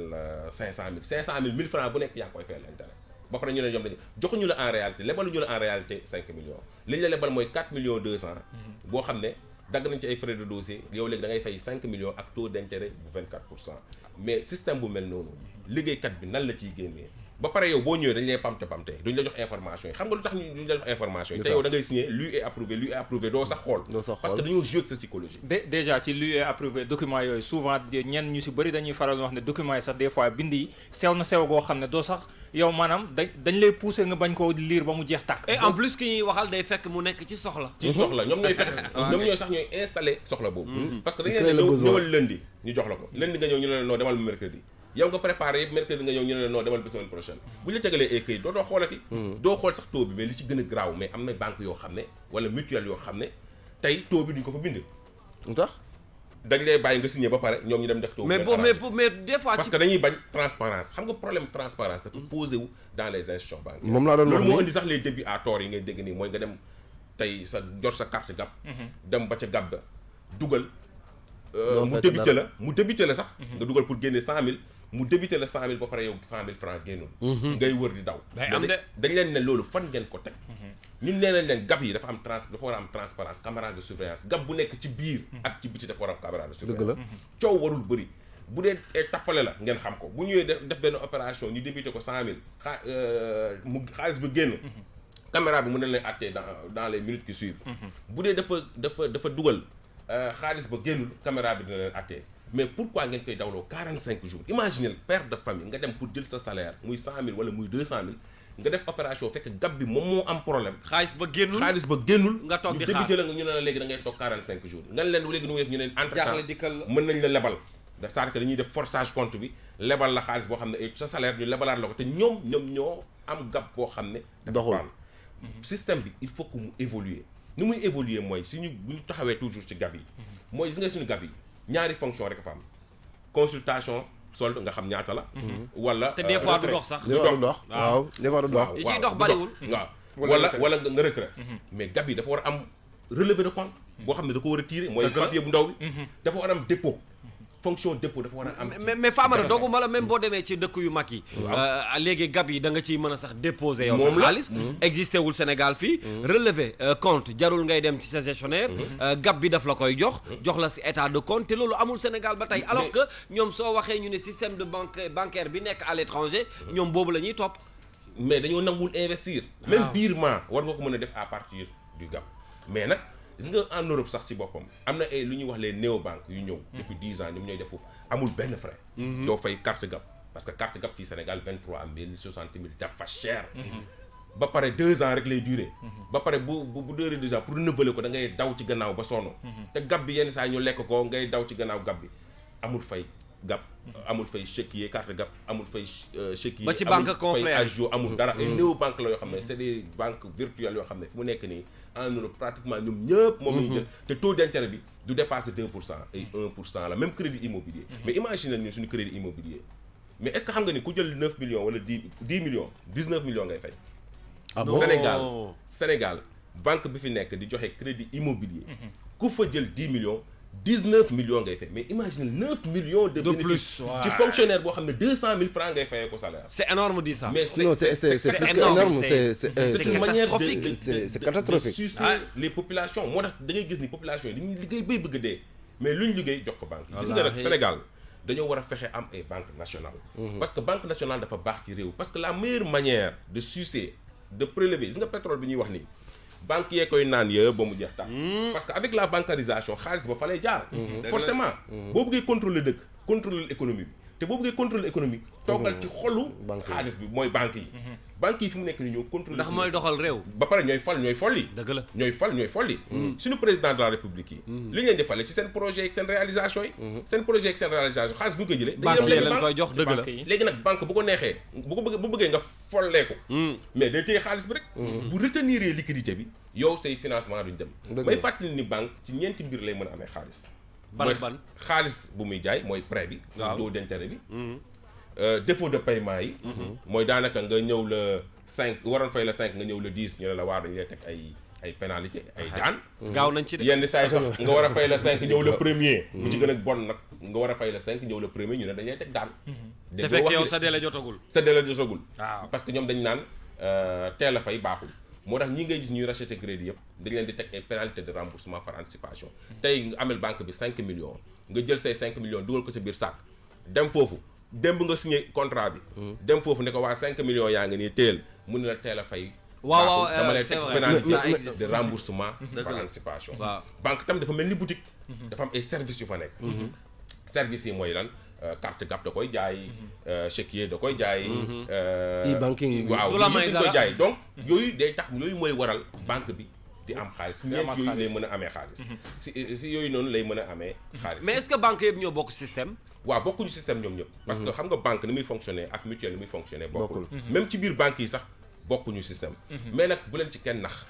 S3: 500000 500000 1000 francs bu nekk yaa ngi koy fayal intérêt ba pare ñu ne ñoom dañu joxuñu la en réalité lebaluñu la en réalité 5 millions li ñu la lebal mooy 4 millions 200 boo xam ne dagg nañ ci ay frais de dossier yow léegi da ngay fay 5 millions ak taux d'intérêt bu 24% mais système bu mel noonu liggéeykat bi nan la ciy génnee. ba pare yow boo ñëwee dañu lay pamte duñ la jox information yi xam nga lu tax duñ la jox information yi te yow da ngay signer lui est approuvé doo sax xool parce que dañoo jouer ak sa psychologie
S4: déjà ci lui est approuvé document yooyu souvent ñenn ñu si bëri dañuy faral wax ne documents yi sax des fois bind yi sew na sew goo xam ne doo sax yow maanaam dañ lay pousser nga bañ koo lire ba mu jeex tàkk
S1: et en plus ki ñuy waxal day fekk mu nekk ci soxla
S3: ñoom ñooy fexe ñoom ñooy sax ñooy installer soxla boobu parce que dañ leen ñëwal lundi ñu jox la ko lundi nga ñëw ñu ne noo demal mercredi yow nga préparé yëpp mercredi nga ñëw ñu ne non demal ba semaine prochaine bu ñu la tegalee ay këyit doo xoolati doo xool sax taux bi mais li ci gën a graaw mais am na banque yoo xam ne wala mutuelle yoo xam ne tey taux bi duñ ko fa bind
S2: lu tax
S3: dañ lay bàyyi nga signé ba pare ñoom ñu dem def taux
S1: mais des fois
S3: parce que dañuy bañ transparence xam nga problème transparence dafa posé wu dans les institutions bancaires
S2: moom laa doon wax
S3: loolu moo indi sax les débuts à tort yi ngay dégg nii mooy nga dem tey sa jot sa carte gab dem ba ca gab da dugal mu débité la sax nga dugal pour génne 100000 mu débité la 100000 ba pare yow 100000 francs génnul ngay wër di daw dañ leen ne loolu fan ngeen ko teg ñun nee nañ leen gab yi dafa war a am transparence caméra de surveillance gab bu nekk ci biir ak ci biti dafa war a am caméra de surveillance coow warul bëri bu dee tappale la ngeen xam ko bu ñëwee def benn opération ñu débité ko 100000 xaalis bi génn caméra bi mën na leen àttee dans les minutes qui suivent bu dee dafa dugal xaalis ba génnul caméra bi dina leen àttee mais pourquoi ngeen koy dawloo 45 jours imaginez père de famille nga dem pour jël sa salaire muy 100000 wala muy 200000 nga def opération fekk gab bi moom moo am problème
S1: xaalis ba génnul nga toog di xaar
S3: ñu débité la nga ñu ne la léegi da ngay toog 45 jours nga leen léegi nu mu def ñu ne entre temps mën nañ la lebal c'est-à-dire que dañuy def forçage compte bi lebal la xaalis boo xam ne sa salaire ñu lebalaat la ko te ñoom ñoo am gab boo xam ne doxul système bi il faut que mu évoluer ni muy évoluer mooy suñu bu ñu taxawee toujours ci gab yi mooy gis nga suñu gab yi ñaari fonction rek fa am consultation solde nga xam ñaata la wala
S1: te des fois du dox sax
S2: du dox waaw des fois du dox
S1: yi ciy dox bariwul
S3: waaw wala nga retrait mais gab yi dafa war a am relevé de compte boo xam ne da ko war a tirer mooy papier bu ndaw bi dafa war a am dépôt fonction dépôt dafa war a am
S1: mais Famara dogguma la même boo demee ci dëkk yu mag yi léegi gab yi da nga ciy mën a sax déposer yow sa xaalis existé wul Sénégal fii relevé compte jarul ngay dem ci sa gestionnaire gab bi daf la koy jox la si état de compte te loolu amul Sénégal ba tey alors que ñoom soo waxee ñu ne système de bancaire bi nekk à l'étranger ñoom boobu la ñuy topp
S3: mais dañoo nangul investir même virement war nga ko mën a def à partir du gab mais nag gis nga en Europe sax ci boppam am na ay lu ñuy wax les néobanques yu ñëw depuis 10 ans ñoom ñooy def foofu amul benn frais doo fay carte gab parce que carte gab fii Sénégal 23000 60000 dafa cher ba pare 2 ans rek lay durer ba pare bu durée 2 ans pour renouveler ko da ngay daw ci gannaaw ba sonn te gab bi yenn saa ñu lekk ko ngay daw ci gannaaw gab bi amul fay gap amul fay chéquier carte gap amul fay chéquier
S1: ba ci banque confrère
S3: fay agio amul dara ay néew banque la yoo xam ne c'est des banques virtuelles yoo xam ne fi mu nekk nii en Europe pratiquement ñoom ñëpp moom la ñu jël te taux d'intérêt bi du dépasser 2% ay 1% la même crédit immobilier mais imagine ñu suñu crédit immobilier mais est-ce que xam nga ni ku jël 9 millions wala 10 millions 19 millions ngay fay Sénégal banque bi fi nekk di joxe crédit immobilier ku fa jël 10 millions 19 millions ngay fay mais imagine 9 millions de bénéfices ci fonctionnaire boo xam ne 200 000 francs ngay fayee ko salaire.
S1: C'est énorme dit ça.
S2: Mais c'est plus énorme, c'est
S3: une manière
S2: c'est catastrophique.
S3: de sucer les populations moo tax da ngay gis ni population yi dañuy liggéey bay bëgg a dee mais luñ liggéey jox ko banque yi. gis nga nag Sénégal dañoo war a fexe am ay banque nationale parce que banque nationale dafa baax ci réew parce que la meilleure manière de sucer de prélever gis nga pétrole bi ñuy wax nii banque yee koy naan yëpp ba mu jeex tax parce que avec la bancarisation xaalis ba fa lay jaar forcément boo bëggee contrôler dëkk contrôler économie bi te boo bëggee contrôler économie toogal ci xolu xaalis bi mooy banque yi banque yi fi mu nekk ni ñoo contrôler
S1: ndax mooy doxal réew
S3: ba pare ñooy fal ñooy folli
S1: dëgg la
S3: ñooy folli suñu président de la république yi li ñu leen di fale ci seen projet ak seen réalisation yi seen projet ak seen réalisation xaalis bu ñu koy jëlee
S1: banque yi leen koy jox dëgg la
S3: léegi nag banque bu ko neexee bu bëggee nga follee ko mais day téye xaalis bi rek bu retenir liquidité bi yow say financement duñ dem may fàttali ni banque ci ñeenti mbir lay mën a amee xaalis mooy xaalis bu muy jaay mooy prêt bi taux d'intérêt bi défaut de paiement yi mooy daanaka nga ñëw le 5 waroon fay le 5 nga ñëw le 10 ñu ne la waa dañu lay teg ay pénalité ay daan
S1: gaaw nañ ci de
S3: yenn saa yi sax nga war a fay le 5 ñëw le premier bu ci gën a bon nag nga war a fay le 5 ñëw le premier ñu ne dañu lay teg daan
S1: te fekk yow sa délai jotagul
S3: waaw parce que ñoom dañ naan teel a fay baaxul moo tax ñi ngay gis ñuy racheter crédit yëpp dañ leen di teg ay pénalité de remboursement par anticipation tey nga amel banque bi 5 millions nga jël say 5 millions dugal ko sa biir sac dem foofu démb nga signé contrat bi dem foofu ne ko waa 5 millions yaa ngi nii teel mun na la teel a fay
S1: waaw
S3: dama lay teg pénalité de remboursement par anticipation banque tam dafa mel ni boutique dafa am ay services yu fa nekk services yi mooy lan carte gap da koy jaay chéquier da koy jaay
S2: e-banking
S3: waaw dañ koy jaay donc yooyu day tax yooyu mooy waral banque bi di am xaalis si ñeent yooyu lay mën a amee xaalis si yooyu noonu lay mën a amee xaalis
S1: mais est-ce que banque yëpp ñoo bokk système
S3: waaw bokkuñu système ñoom ñëpp parce que xam nga banque ni muy fonctionner ak mutuelle ni muy fonctionner bokkul même ci biir banque yi sax bokkuñu système mais nag bu leen ci kenn nax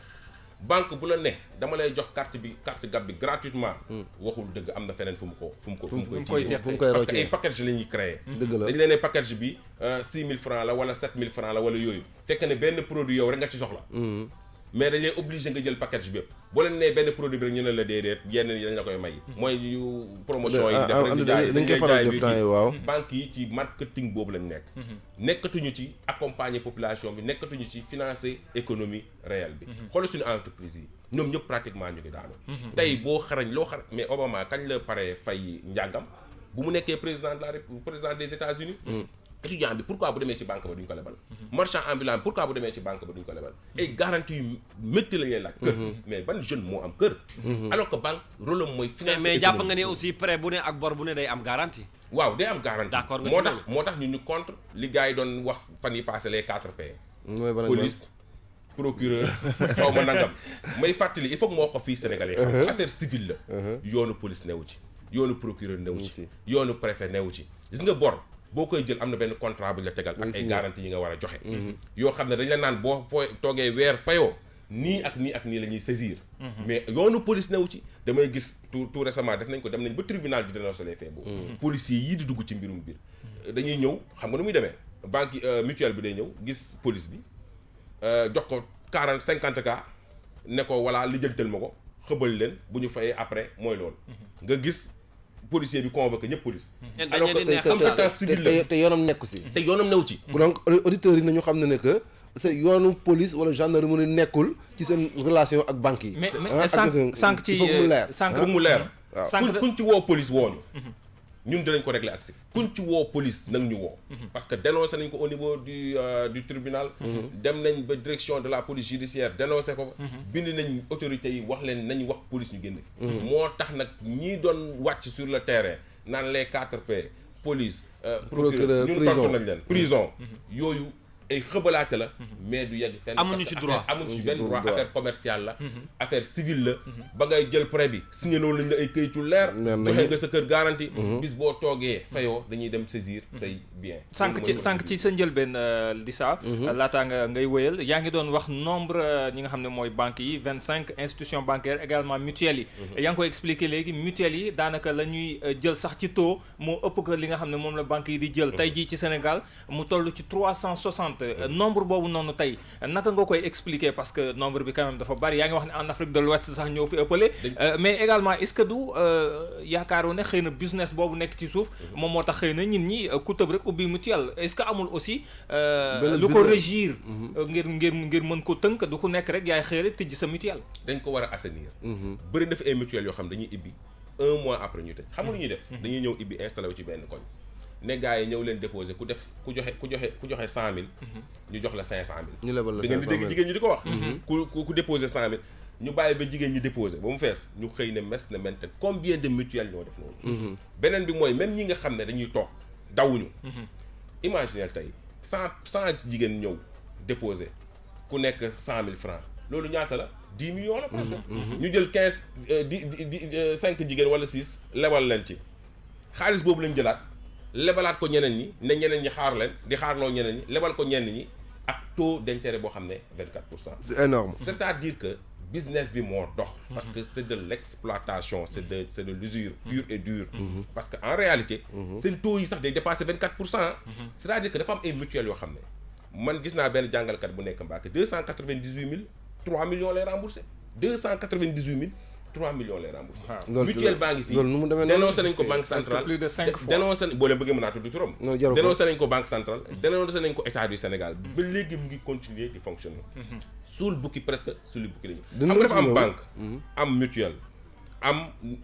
S3: banque bu la ne dama lay jox carte gab bi gratuitement waxul dëgg am na feneen fu mu koy parce que ay package la ñuy créer dañ leen ne package bi 6 000 francs la wala 7 000 francs la wala yooyu fekk ne benn produit yow rek nga ci soxla mais dañ lay obligé nga jël package bi yëpp boo leen nee benn produit bi rek ñu ne la déedéet yenn yi dañ la koy may mooy yu promotion yi def rek dañ koy jaay bi waaw banque yi ci marketing boobu lañ nekk nekkatuñu ci accompagner population bi nekkatuñu ci financer économie réelle bi xoolal suñu entreprise yi ñoom ñëpp pratiquement ñu ngi daanu tey boo xarañ loo xarañ mais Obama kañ la pare fay njàngam bu mu nekkee président des États-Unis étudiant bi pourquoi bu demee ci banque ba duñ ko lebal marchand ambulant bi pourquoi bu demee ci banque ba duñ ko lebal ay garantie yu métti la ñuy laaj kër mais ban jeune moo am kër alors que banque rôle am mooy financer
S1: mais jàpp nga ne aussi prêt bu ne ak bor bu ne day am garantie
S3: waaw day am garantie
S1: d'accord
S3: moo tax ñu contre li gars yi doon wax fan yi passé les 4 P police procureur xaw ma nangam may fàttali il faut que moo ko fii sénégalais xam affaire civile la yoonu police newu ci yoonu procureur newu ci yoonu préfet newu ci gis nga bor boo koy jël am na benn contrat bu ñu la tegal ak ay garantie yi nga war a joxe yoo xam ne dañ la naan boo toogee weer fayoo nii ak nii la ñuy saisir mais yoonu police newu ci damay gis tout récemment def nañ ko dem nañ ba tribunal di dénoncer les faits boobu policiers yii di dugg ci mbirum biir dañuy ñëw xam nga nu muy demee banque mutuelle bi day ñëw gis police bi jox ko 50 cas ne ko voilà lijjantal ma ko xëbal leen bu ñu fayee après mooy loolu nga gis policier bi convoqué ñëpp police alors que compétence civile la
S2: te yoonam nekku si
S3: te yoonam new ci
S2: donc auditeurs yi nañu xam ne que c'est yoonu police wala gendarmerie nekkul ci seen relation ak banque yi
S4: mais sànq ci
S3: foog mu leer kuñ ci woo police wooñu ñun dinañ ko régler ak SIF kuñ ci woo police nag ñu woo parce que dénoncé nañ ko au niveau du tribunal dem nañ ba direction de la police judiciaire dénoncé ko bind nañ autorités yi wax leen nañ wax police ñu génn fi moo tax nag ñii doon wàcc sur le terrain naan les 4P police procureur ñun tontu nañ leen prison yooyu ay xëbalaate la mais du yegg fenn
S1: amuñu ci droit
S3: amuñu ci benn droit affaire commerciale la affaire civile la ba ngay jël prêt bi signé loolu lañ la ay këyitu leer joxe nga sa kër garantie bis boo toogee fayoo dañuy dem saisir say bien
S4: sànq ci sa njëlbeen di saa laataa nga ngay wëyal yaa ngi doon wax nombre ñi nga xam ne mooy banques yi 25 institutions bancaires également mutuelles yi yaa ngi koy expliquer léegi mutuelles yi daanaka la ñuy jël sax ci taux moo ëpp que li nga xam ne moom la banques yi di jël tey jii ci Sénégal mu toll ci 360 nombre boobu noonu tey naka nga koy expliquer parce que nombre bi quand même dafa bari yaa ngi wax ne en Afrique de l'Ouest sax ñoo fi ëppale mais également est-ce que du yaakaaru ne xëy na business boobu nekk ci suuf moom moo tax xëy na ñin ñi ku tëb rek ubbi mutuelle est-ce que amul aussi lu ko régir ngir mën ko tënk du ku nekk rek yaay xëy rek tijji sa mutuelle
S3: dañ ko war a assainir bëri na fi ay mutuelles yoo xam dañuy ibbi 1 mois après ñu tëj xam nga lu ñuy def dañuy ñëw ibbi installé wu ci benn koñ ne gars yi ñëw leen déposer ku joxe 100 000 ñu jox la 500 000
S2: ñu lebal la 500 000
S3: da ngeen di dégg jigéen ñi di ko wax ku déposer 100 000 ñu bàyyi ba jigéen ñi déposer ba mu fees ñu xëy ne mes na mente combien de mutuelles ñoo def noonu beneen bi mooy même ñi nga xam ne dañuy toog dawuñu imaginez tey 100 jigéen ñëw déposer ku nekk 100 000 francs loolu ñaata la 10 millions la presque ñu jël 5 jigéen wala 6 lebal leen ci xaalis boobu lañ jëlaat lebalaat ko ñeneen ñi ne ñeneen ñi xaar leen di xaarloo ñeneen ñi lebal ko ñenn ñi ak taux d'intérêt boo xam ne 24%.
S2: c'est énorme.
S3: c'est-à-dire que business bi moo dox. parce que c'est de l'exploitation c'est de l'usure pure et dure. parce que en réalité. seen taux yi sax day dépasser 24%. c'est-à-dire que dafa am ay mutuelles yoo xam ne man gis naa benn jàngalkat bu nekk Mbacké 298 000 3 millions lay remboursé 298 000. 3 millions lay remboursé. mutuelle baa ngi fii
S2: loolu nu mu demee
S3: dénoncé nañ ko banque centrale
S4: plus de 5 fois
S3: dénoncé boo leen bëggee mën naa tudd turam.
S2: non jarul ko
S3: dénoncé nañ ko banque centrale. dénoncé nañ ko état du Sénégal. ba léegi mu ngi continuer di fonctionner. suul bukki presque suul bukki la ñu. xam nga dafa am banque. am mutuelle am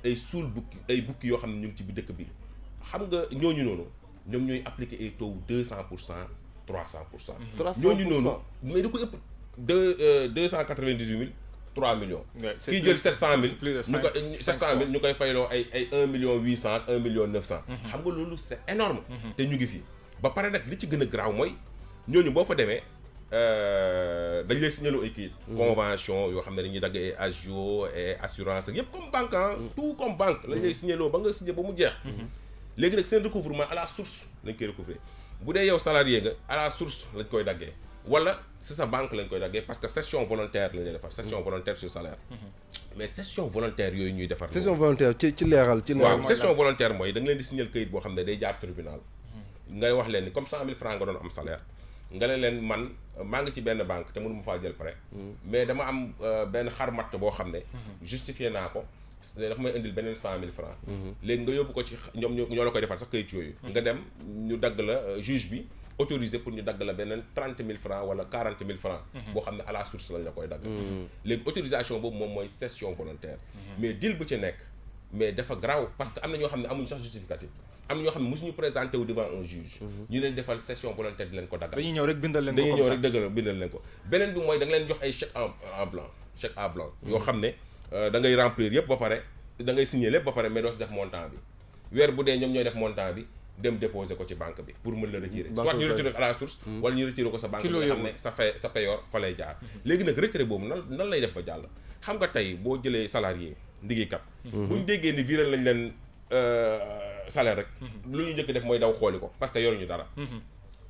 S3: ay suul bukki ay bukki yoo xam ne ñu ngi ci bi dëkk bi xam nga ñooñu noonu ñoom ñooy appliquer ay taux 200%. 300%. ñooñu noonu mais da ko ëpp 298 000. 3 millions. kii jël 700 000
S4: plus de 5
S3: ñu ko 700 000 ñu koy fayloo ay 1 million 800 1 million 900. xam nga loolu c'est énorme te ñu ngi fi ba pare nag li ci gën a graaw mooy ñooñu boo fa demee dañ lay signaloo ay kayit. convention yoo xam ne dañuy dagg ay agio et assurance ak yëpp comme banque ah. tout comme banque lañ lay signaloo ba nga signé ba mu jeex. léegi nag seen recouvrement à la source lañ koy recouvrer bu dee yow salarié nga à la source lañ koy daggee. wala si sa banque lañ koy daggee parce que cession volontaire lañ lay defar cession volontaire sur salaire. mais cession volontaire yooyu ñuy defar.
S2: cession volontaire ci leeral ci leeral.
S3: waaw cession volontaire mooy da nga leen di signaler këyit boo xam ne day jaar tribunal. ngay wax leen ni comme 100 000 francs nga doon am salaire. nga ne leen man maa ngi ci benn banque te mënu ma faa jël prêt. mais dama am benn xarmat boo xam ne. justifié naa ko. dafa may indil beneen 100 000 francs. léegi nga yóbbu ko ci ñoom ñoo la koy defal sax këyit yooyu. nga dem ñu dagg la juge bi. autorisé pour ñu dagg la beneen 30 000 francs wala 40 000 francs boo xam ne à la source lañ la koy dagg. léegi autorisation boobu moom mooy cession volontaire. mais deal bu ci nekk mais dafa grave parce que am na ñoo xam ne amuñu sax justificatif am na ñoo xam ne mosuñu présenté wu devant un juge. ñu leen defal cession volontaire di leen ko daggal.
S4: dañuy ñëw rek bindal leen ko
S3: dañuy ñëw rek dëggal bindal leen ko. beneen bi mooy da nga leen jox ay chèque en blanc chèque à blanc. yoo xam ne da ngay remplir yëpp ba pare da ngay signer lépp ba pare mais doo si def montant bi weer bu dee ñoom ñooy def montant bi. dem déposer ko ci banque bi pour mën la retirer soit ñu retirer ko à la source wala ñu retirer ko sa banque bi nga xam ne sa payoor fa lay jaar léegi nag retirer boobu nan lay def ba jàll xam nga tey boo jëlee salarié liggéeykat buñ déggee ni virer lañ leen salaire rek lu ñu njëkk def mooy daw xooli ko parce que yoruñu dara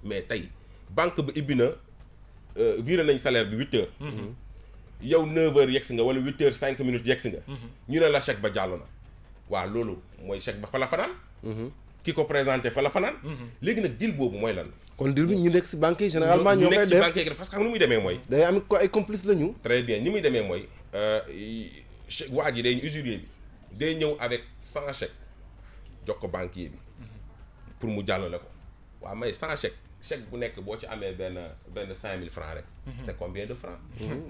S3: mais tey banque ba ibbi na virer nañ salaire bi 8 heures yow 9 heures yegsi nga wala 8 heures 5 minutes yegsi nga ñu ne la chèque ba jàll na waaw loolu mooy chèque ba fa la fanaan ki ko présenté fa la fanaan. léegi nag deal boobu mooy lan.
S2: kon deal bi ñu nekk ci banque yi généralement ñoo koy def
S3: ñu nekk ci banque yi parce que xam nga ni muy demee mooy.
S2: day am ko ay complice la ñu.
S3: très bien ni muy demee mooy waa ji day usurier bi day ñëw avec 100 chèques jox ko banquier bi pour mu jàllale ko waaw may 100 chèque bu nekk boo ci amee benn 5000 francs rek. c'est combien de francs.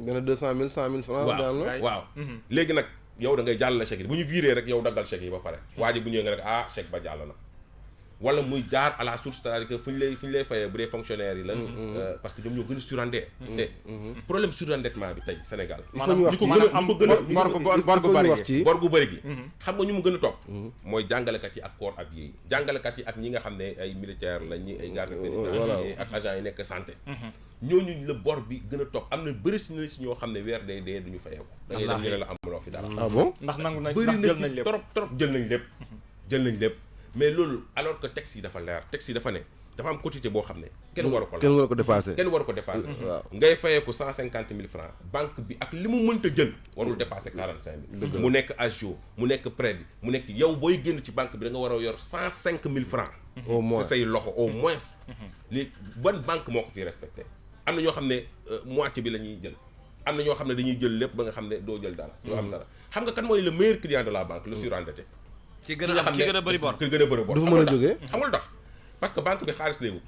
S2: benn 200 000 100 000 francs.
S3: waaw léegi nag. yow da ngay jàllale chèque yi bu ñu viré rek yow daggal chèque yi ba pare waa ji bu ñëwee nga rek chèque ba jàll na wala muy jaar à la source, c'est-à-dire que fu ñu lay fayee bu dee fonctionnaires yi la parce que ñoom ñoo gën a surendetté te problème surendettement bi tey Sénégal
S2: il faut ñu wax
S3: bor gu bëri gi xam nga ñu mu gën a topp mooy jàngalekat yi ak corps habillé yi jàngalekat yi ak ñi nga xam ne ay militaires la ñi ay gardes pénitentiaires ak agents yi nekk santé ñooñu la bor bi gën a topp am na bëri si ñoo xam ne weer day dee duñu fayeeku da ngay dem ñu ne la amuloo fi dara
S2: ah bon
S4: ndax nangu nañ
S3: bëri
S4: ndax
S3: na
S4: jël nañ
S3: fi
S4: lépp
S3: trop jël nañ lépp mais loolu alors que texte yi dafa leer texte yi dafa ne dafa am quotité boo xam ne kenn waru ko
S2: dépassé
S3: waaw ngay fayeeku 150 000 francs banque bi ak li mu mënta jël warul dépassé 45 000 mu nekk agio mu nekk prêt bi mu nekk yow booy génn ci banque bi da nga war a yor 105 000 francs
S2: au moins
S3: si say loxo au moins léegi ban banque moo ko fi respecté am na ñoo xam ne moitié bi la ñuy jël am na ñoo xam ne dañuy jël lépp ba nga xam ne doo jël dara doo am dara xam nga kan mooy le meilleur client de la banque le surendetté
S1: ki gën a bëri bor
S3: ki gën a bëri bor
S2: du fa mën a jógee
S3: xam nga lu tax parce que banque bi xaalis lay wut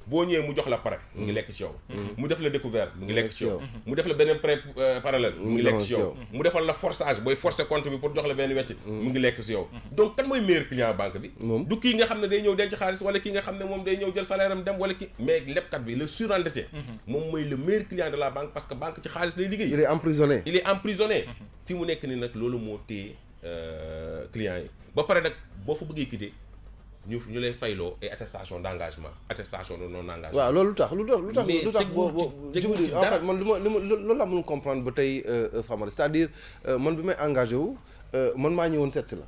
S3: boo ñëwee mu jox la prêt mu ngi lekk ci yow mu def la découvert mu ngi lekk ci yow mu def la beneen prêt parallèle mu ngi lekk ci yow mu defal la forçage booy forcer compte bi pour jox la benn wecc mu ngi lekk ci yow donc kan mooy meilleur client banque bi du kii nga xam ne day ñëw denc xaalis wala kii nga xam ne moom day ñëw jël salaire am dem wala kii mais lebkat bi le surendetté moom mooy le meilleur client de la banque parce que banque ci xaalis lay liggéey
S2: il est emprisonné
S3: fi mu nekk ni nag loolu moo téye clients yi ba pare nag boo fa bëggee quitter ñu lay fayloo ay attestation d'engagement attestation de non engagement.
S2: waaw loolu lu tax boo en fait man loolu laa mënul comprendre ba tey Famara c'est-à-dire man bi may engagé wu man maa ñëwoon seet si la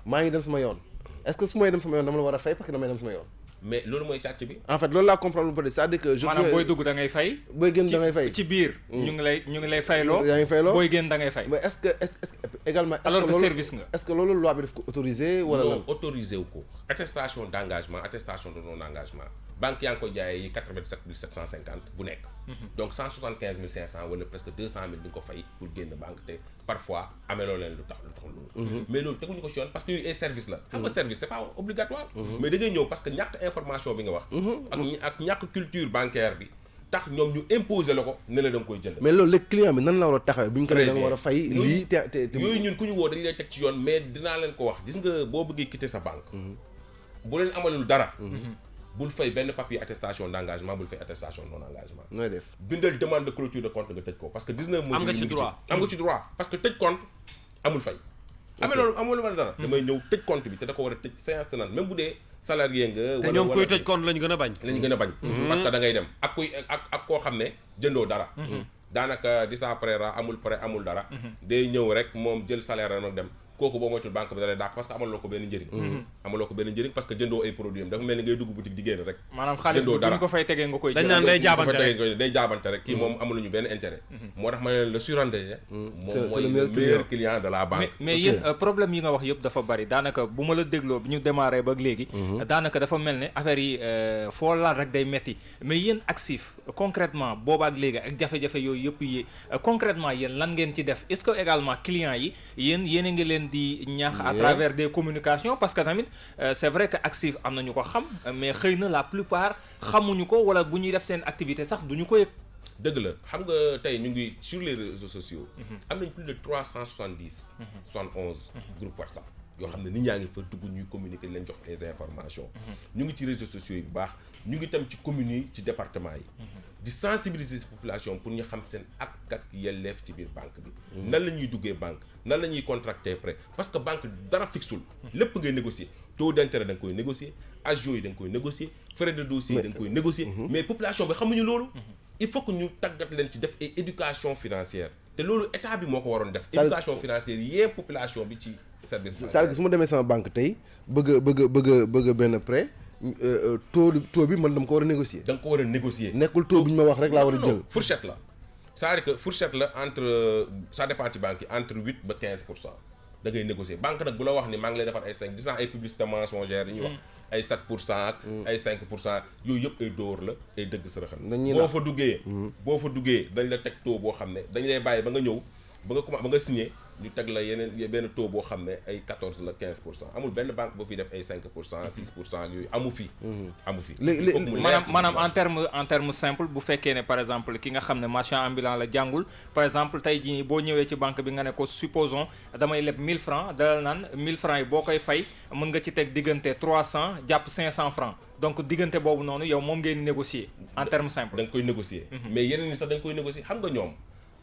S2: maa ngi dem sama yoon est-ce que su may dem sama yoon dama la war a fay parce que damay dem sama yoon.
S3: mais loolu mooy càcc bi.
S2: en fait loolu laa comprendre ba tey c'est-à-dire que.
S4: maanaam booy dugg da ngay fay.
S2: booy génn da ngay fay
S4: ci biir. ñu ngi lay fayloo.
S2: yaa ngi fayloo
S4: booy génn da ngay fay.
S2: mais est-ce que également.
S4: alors que service nga.
S2: est-ce que loolu loi bi daf ko autorisé. wala
S3: non autorisé wu ko. attestation d'engagement attestation de non engagement banque yaa ngi ko jaayee 87 750 bu nekk. donc 175 500 wala presque 200 000 di nga ko fay pour génn banque te parfois ameloo leen lu tax loolu. mais loolu teguñu ko ci yoon parce que yooyu ay service la. xam nga service c'est pas obligatoire. mais da ngay ñëw parce que ñàkk information bi nga wax. ak ñàkk culture bancaire bi. tax ñoom ñu imposer la ko ne la da nga koy jënd.
S2: mais loolu léegi client bi nan la war a taxawee bu ñu ko nee da nga war a fay lii te
S3: yooyu ñun ku ñu woo dañu lay teg ci yoon mais dinaa leen ko wax gis nga boo bëggee quitter sa banque. bu leen amalul dara. bul fay benn papier attestation d'engagement bul fay attestation non engagement.
S2: nooy def
S3: bindal demande de clôture de compte nga tëj ko parce que 19 mois.
S1: am nga ci droit
S3: parce que tëj compte amul fay. amul dara. damay ñëw tëj compte bi te da ko war a tëj séance tenante même bu dee salarié nga.
S1: te ñoom koy tëj compte lañu gën a bañ.
S3: parce que da ngay dem ak koo xam ne jëndoo dara. daanaka di sa prêt amul dara. day ñëw rek moom jël salaire nag dem. kooku boo moytul banque bi da lay dàq parce que amaloo ko benn njëriñ parce que jëndoo ay produits am dafa mel ni ngay dugg boutique di génn rek.
S4: maanaam xaalis bi bu ñu ko fay tegee nga koy.
S1: dañ naan day jaabante
S3: rek kii moom amuluñu benn intérêt. moo tax ma ne le surendetté moom mooy le meilleur client de la banque.
S4: mais yéen problème yi nga wax yëpp dafa bari daanaka bu ma la dégloo bi ñu démarré ba léegi. daanaka dafa mel ne affaire yi foo laal rek day metti mais yéen actif concrètement boobaak léegi ak jafe-jafe yooyu yëpp yi concrètement yéen lan ngeen ci def est-ce que également clients yi yéen a ngi leen di ñaax à travers des communications parce que tamit c'est vrai que actif am na ñu ko xam mais xëy na la plupart xamuñu ko wala bu ñuy def seen activité sax duñu ko yëg.
S3: dëgg la xam nga tey ñu ngi sur les réseaux sociaux. am nañ plus de 370. 71 groupes WhatsApp yoo xam ne nit ñaa ngi fa dugg ñuy communiquer leen jox les informations. ñu ngi ci réseaux sociaux yi bu baax ñu ngi tam ci communes yi ci département yi. di sensibiliser population pour ñu xam seen ak yelleef ci biir banque bi. nan la ñuy duggee banque nan la ñuy contracter prêt parce que banque dara fixul. lépp ngay négocier taux d'intérêt da nga koy négocier agio yi da nga koy négocier frais de dossier yi da nga koy négocier. mais population bi xamuñu loolu. il faut que ñu tàggat leen ci def ay éducation financière te loolu état bi moo ko waroon def. éducation financière yee population bi ci service.
S2: c'est-à-dire que su ma demee sama banque tey bëgg benn prêt. taux bi man dama ko war a négocier.
S3: da nga ko war a négocier.
S2: nekkul taux bi ñu ma wax rek laa war a jël.
S3: fourchette la c'est-à-dire que fourchette la entre ça dépend ci banque yi entre 8 ba 15% da ngay négocier banque nag bu la wax ni maa ngi lay defar ay 5 disant ay publicité mensongère yi ñuy wax ay 7% ak ay 5% yooyu yëpp ay dóor la ay dëgg sërëxal. boo fa duggee dañ la teg taux boo xam ne dañ lay bàyyi ba nga ñëw ba nga signé ñu teg la yeneen benn taux boo xam ne ay 14 la 15% amul benn banque boo fi def ay 5% 6% yooyu amu fi. amu fi.
S4: maanaam en terme simple bu fekkee ne par exemple ki nga xam ne marchand ambulant la jàngul par exemple tey jii boo ñëwee ci banque bi nga ne ko supposons damay leb 1000 francs dalal naan 1000 francs yi boo koy fay mën nga ci teg diggante 300 jàpp 500 francs donc diggante boobu noonu yow moom ngeen négocier en terme simple.
S3: da nga koy négocier. mais yeneen ñi sax da nga koy négocier xam nga ñoom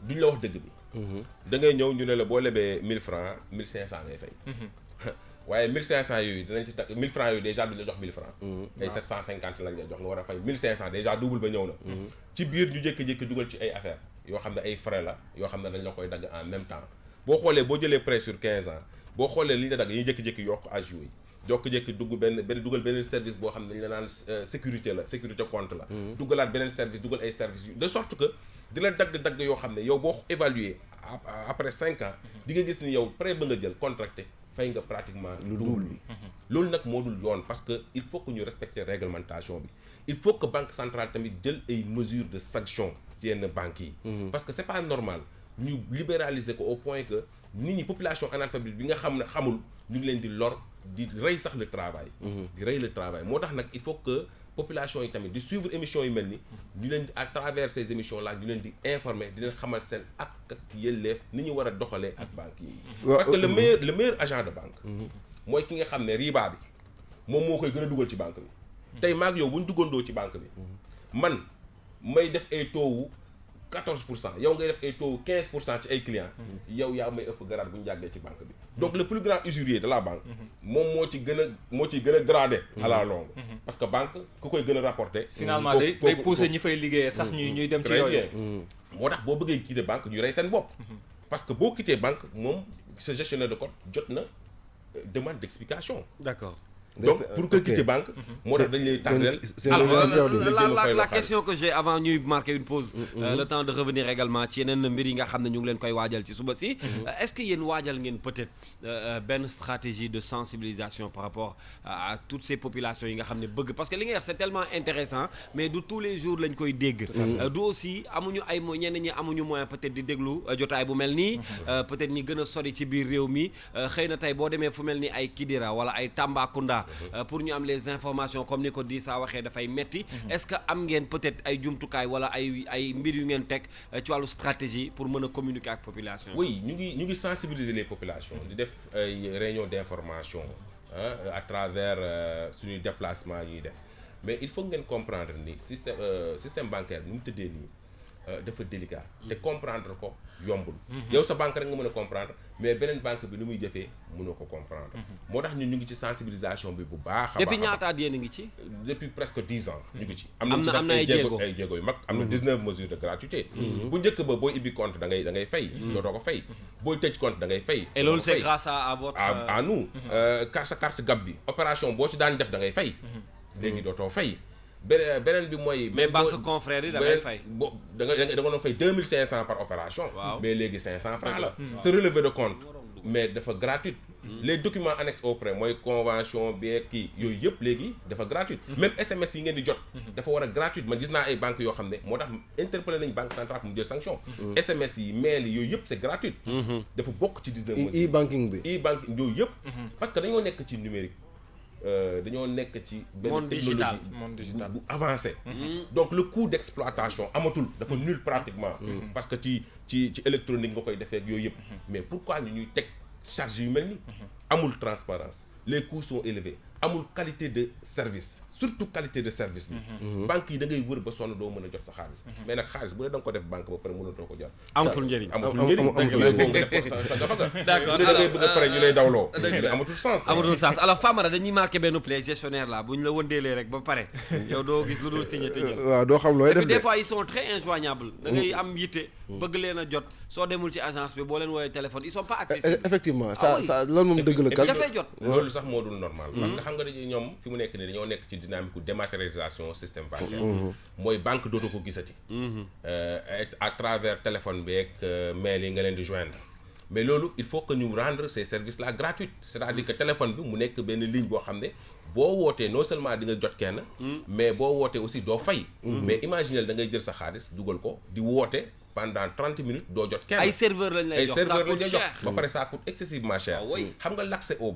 S3: duñ la wax dëgg bi. da ngay ñëw ñu ne la boo lebee 1000 francs 1500 ngay fay. waaye 1500 yooyu dinañ ci tag 1000 francs yooyu déjà duñ la jox 1000 francs. ay 750 lañ lay jox nga war a fay 1500 déjà double ba ñëw na. ci biir ñu jékki-jékki dugal ci ay affaires yoo xam ne ay frais la yoo xam ne dañ la koy dagg en même temps boo xoolee boo jëlee prêt sur 15 ans boo xoolee li ñu la dagg yi jékki-jékki yokk à jouer jékki dugg dugal beneen service boo xam ne dañ la naan sécurité compte la. dugalaat beneen service dugal ay services de sorte que di la dagg yoo xam ne yow boo évaluer après 5 ans di nga gis ni yow prêt ba nga jël contracté fay nga pratiquement lu double bi. loolu nag moo dul yoon parce que il faut que ñu respecter réglementation bi il faut que banque centrale tamit jël ay mesures de sanction ci yenn banques yi. parce que c'est pas normal ñu libéraliser ko au point que nit ñi population analphabète bi nga xam ne xamul ñu ngi leen di lor di rey sax le travail. di rey le travail moo tax nag il faut que population yi tamit di suivre émissions yu mel ni ñu leen di à travers ces émissions là ñu leen di informer di leen xamal seen ak yelleef ni ñu war a doxalee ak banques yi. parce que le meilleur agent de banque. mooy ki nga xam ne riba bi moom moo koy gën a dugal ci banque bi. tey maag yow bu ñu duggandoo ci banque bi man may def ay taux wu 14% yow ngay def ay taux 15% ci ay clients. yow yaa may ëpp grade bu ñu jàggee ci banque bi. donc le plus grand usurier de la banque. moom moo ci gën a gradé. à la longue. parce que banque ku koy gën a rapporté.
S4: finalement day pousser ñi fay liggéeyee sax ñuy dem ci yooyu.
S3: moo tax boo bëggee quitter banque ñu rey seen bopp. parce que boo quitter banque moom ce gestionnaire de compte jot na demande d'explication.
S1: D'accord.
S3: donc pour que quitter banque. moo tax dañ lay tardel.
S1: la question que j'ai avant ñuy marquer une pause. le temps de revenir également ci yeneen mbir yi nga xam ne ñu ngi leen koy waajal ci suba si. est-ce que yéen waajal ngeen peut-être benn stratégie de sensibilisation par rapport à toutes ces populations yi nga xam ne bëgg parce que li nga wax c'est tellement intéressant mais du tous les jours lañ koy dégg. du aussi amuñu ay moyens ñenn ñi amuñu moyen peut-être di déglu jotaay bu mel nii. peut-être ñi gën a sori ci biir réew mi xëy na tey boo demee fu mel ni ay Kidira wala ay Tambacounda. pour ñu am les informations comme ni ko di saa waxee dafay metti est-ce que am ngeen peut-être ay jumtukaay wala ay mbir yu ngeen teg ci wàllu stratégie pour mën a communiquer ak population.
S3: oui ñu ngi sensibiliser les populations di def ay réunions d'information à travers suñuy déplacement yi ñuy def mais il faut ngeen comprendre ni système bancaire ni mu tëddee nii dafa délicat te comprendre ko yombul. yow sa banque rek nga mën a comprendre mais beneen banque bi ni muy jëfee mënoo ko comprendre. moo tax ñun ñu ngi ci sensibilisation bi bu baax a baax.
S1: depuis ñaata at yéen a ngi ci.
S3: depuis presque 10 ans. ñu ngi ci
S1: am na ay
S3: jéego yu mag am na 19 mesures de gratuité. bu njëkk ba booy ibbi compte da ngay fay. dootoo ko fay booy tëj compte da ngay fay.
S1: et loolu c'est grâce à votre.
S3: à nous. sa carte gab bi opération boo ci daan def da ngay fay. léegi dootoo fay. beneen bi mooy.
S1: mais banque confrère yi da ngay fay.
S3: da nga doon fay 2500 par opération. mais léegi 500 francs la. sa relevé de compte mais dafa gratuite. les documents annexes au prêt mooy convention bi kii yooyu yëpp léegi dafa gratuite. même SMS yi ngeen di jot. dafa war a gratuite man gis naa ay banques yoo xam ne moo tax interpellé nañu banque centrale pour mu jël sanction. SMS yi mail yi yooyu yëpp c'est gratuite. dafa bokk ci 19 mesures.
S2: e-banking bi
S3: e-banking yooyu yëpp. parce que dañoo nekk ci numérique. dañoo nekk ci benn technologie bu avancé. donc le coût d'exploitation amatul dafa nul pratiquement. parce que ci électronique nga koy defee ak yooyu yëpp. mais pourquoi ñu ñuy teg charge yu mel ni. amul transparence les coûts sont élevés amul qualité de service surtout qualité de service bi. banque yi da ngay wër ba sonn doo mën a jot sa xaalis. mais nag xaalis bu dee da nga ko def banque ba pare mënatoo ko jot.
S1: amatul njëriñ
S3: nga def ko sa gafa ga. d'accord bu dee da ngay bëgg a pare ñu lay dawloo. mais amatul sens.
S1: amatul sens alors Famara dañuy marqué benn play gestionnaire là bu ñu la wëndeelee rek ba pare yow doo gis lu dul signé te jël.
S2: waaw doo xam looy def de
S1: des fois ils sont très injoignables. da ngay am yitte. bëgg leen a jot soo demul ci agence bi boo leen woowee téléphone ils sont pas accessibles.
S2: effectivement ça loolu moom dëgg la kal.
S1: dafay jot
S3: loolu sax moo dul normal. parce que xam nga dañuy ñoom fi mu nekk nii dañoo nekk ci dynamique dématérialisation système bancaire. mooy banque dootu ko gisati. à travers téléphone beeg mail yi nga leen di joindre. mais loolu il faut que ñu rendre ces services là gratuits c'est-à-dire que téléphone bi mu nekk benn ligne boo xam ne boo wootee non seulement di nga jot kenn. mais boo wootee aussi doo fay. mais imaginez da ngay jël sa xaalis dugal ko di woote pendant 30 minutes doo jot kenn.
S1: ay serveur lañ lay jox ça coûte cher.
S3: ba pare ça coûte excessivement cher.
S1: oui.
S3: xam nga l'accès aux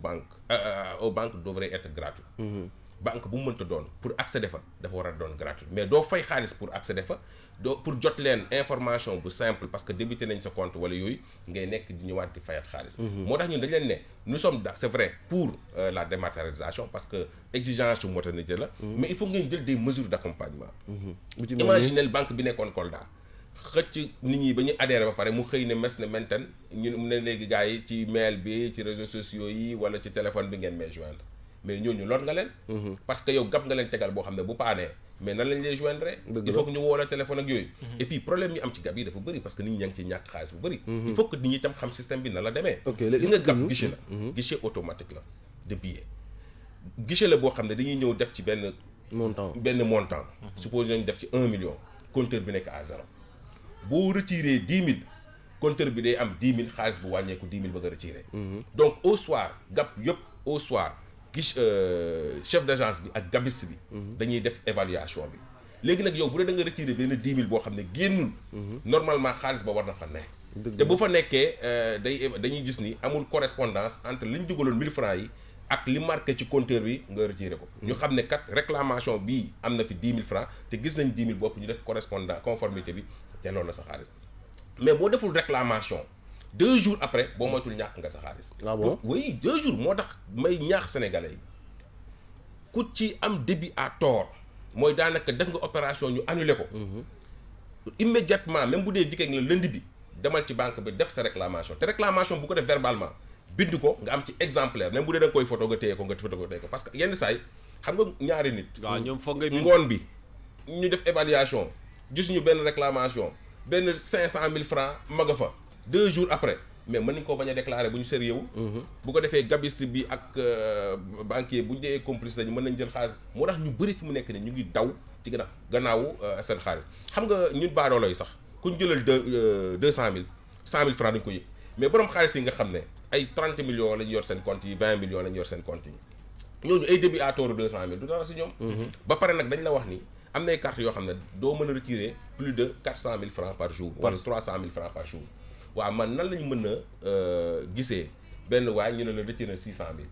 S3: banques devrait être gratuit. banque bu mu mënta doon pour accéder fa dafa war a doon gratuit mais doo fay xaalis pour accéder fa pour jot leen information bu simple parce que débuté nañ sa compte wala yooyu ngay nekk di ñëwaat di fayat xaalis. moo tax ñun dañ leen ne nous sommes c'est vrai pour la dématérialisation parce que exigence su modernité la. mais il faut ngeen jël des mesures d'accompagnement. imaginez banque bi nekkoon Kolda. xëcc nit ñi ba ñu adhéré ba pare mu xëy ne mes ne menten ñun ne léegi gars yi ci mail bi ci réseaux sociaux yi wala ci téléphone bi ngeen may joindre mais ñooñu lor nga leen. parce que yow gab nga leen tegal boo xam ne bu paanee mais nan lañ lay joindre. il faut que ñu woo la téléphone ak yooyu. et puis problème yi am ci gab yi dafa bëri parce que nit ñi ña ngi ciy ñàkk xaalis bu bëri. il faut que nit ñi itam xam système bi na la demee. gis nga gab guichet la. guichet automatique la de billet. guichet la boo xam ne dañuy ñëw def ci benn montant. supposons ñu def ci 1 million. compteur bi nekk à 0. boo retiré 10 000 compteur bi day am 10 000 xaalis bu wàññeeku 10 000 bëgg a retiré. donc au soir gab yëpp au soir. chef d'agence bi ak gabiste bi. dañuy def évaluation bi. léegi nag yow bu dee da nga retiré benn 10 000 boo xam ne génnul. normalement xaalis ba war na fa ne. te bu fa nekkee dañuy gis ni amul correspondance entre li ñu dugaloon 1000 francs yi ak li marqué ci compteur bi nga retiré ko. ñu xam ne kat réclamation bii am na fi 10 000 francs te gis nañ 10 000 bopp ñu def correspondance conformité bi te loolu la sa xaalis mais boo deful réclamation. 2 jours après boo moytul ñàkk nga sa xaalis.
S2: ah bon
S3: oui 2 jours moo tax may ñaax sénégalais yi ku ci am débit à tort mooy daanaka def nga opération ñu annulé ko. immédiatement même bu dee week-end la lundi bi demal ci banque bi def sa réclamation te réclamation bu ko def verbalement bind ko nga am ci exemplaire même bu dee da nga koy photo nga téye ko parce que yenn saa yi xam nga ñaari nit.
S1: waaw ñoom foog nga
S3: ngoon bi ñu def évaluation gisuñu benn réclamation benn 500 000 francs ma nga fa. 2 jours après mais mën nañu koo bañ a déclarer bu ñu sérieux wu. bu ko defee gabiste bi ak banquier bu ñu dee complice lañu mën nañ jël xaalis moo tax ñu bëri fi mu nekk ni ñu ngi daw ci gannaawu seen xaalis xam nga ñun baadoolo yi sax ku ñu jëlal 200 000 100 000 francs dañu ko yëg mais borom xaalis yi nga xam ne ay 30 millions lañu yor seen compte yi 20 millions lañu yor seen compte yi ñooñu ay débit à tort 200 000 du dara si ñoom. ba pare nag dañ la wax ni am na ay cartes yoo xam ne doo mën a retirer plus de 400 000 francs par jour. wala 300 000 francs par jour. waaw man nan lañu mën a gisee benn waay ñu ne la retiré 600 000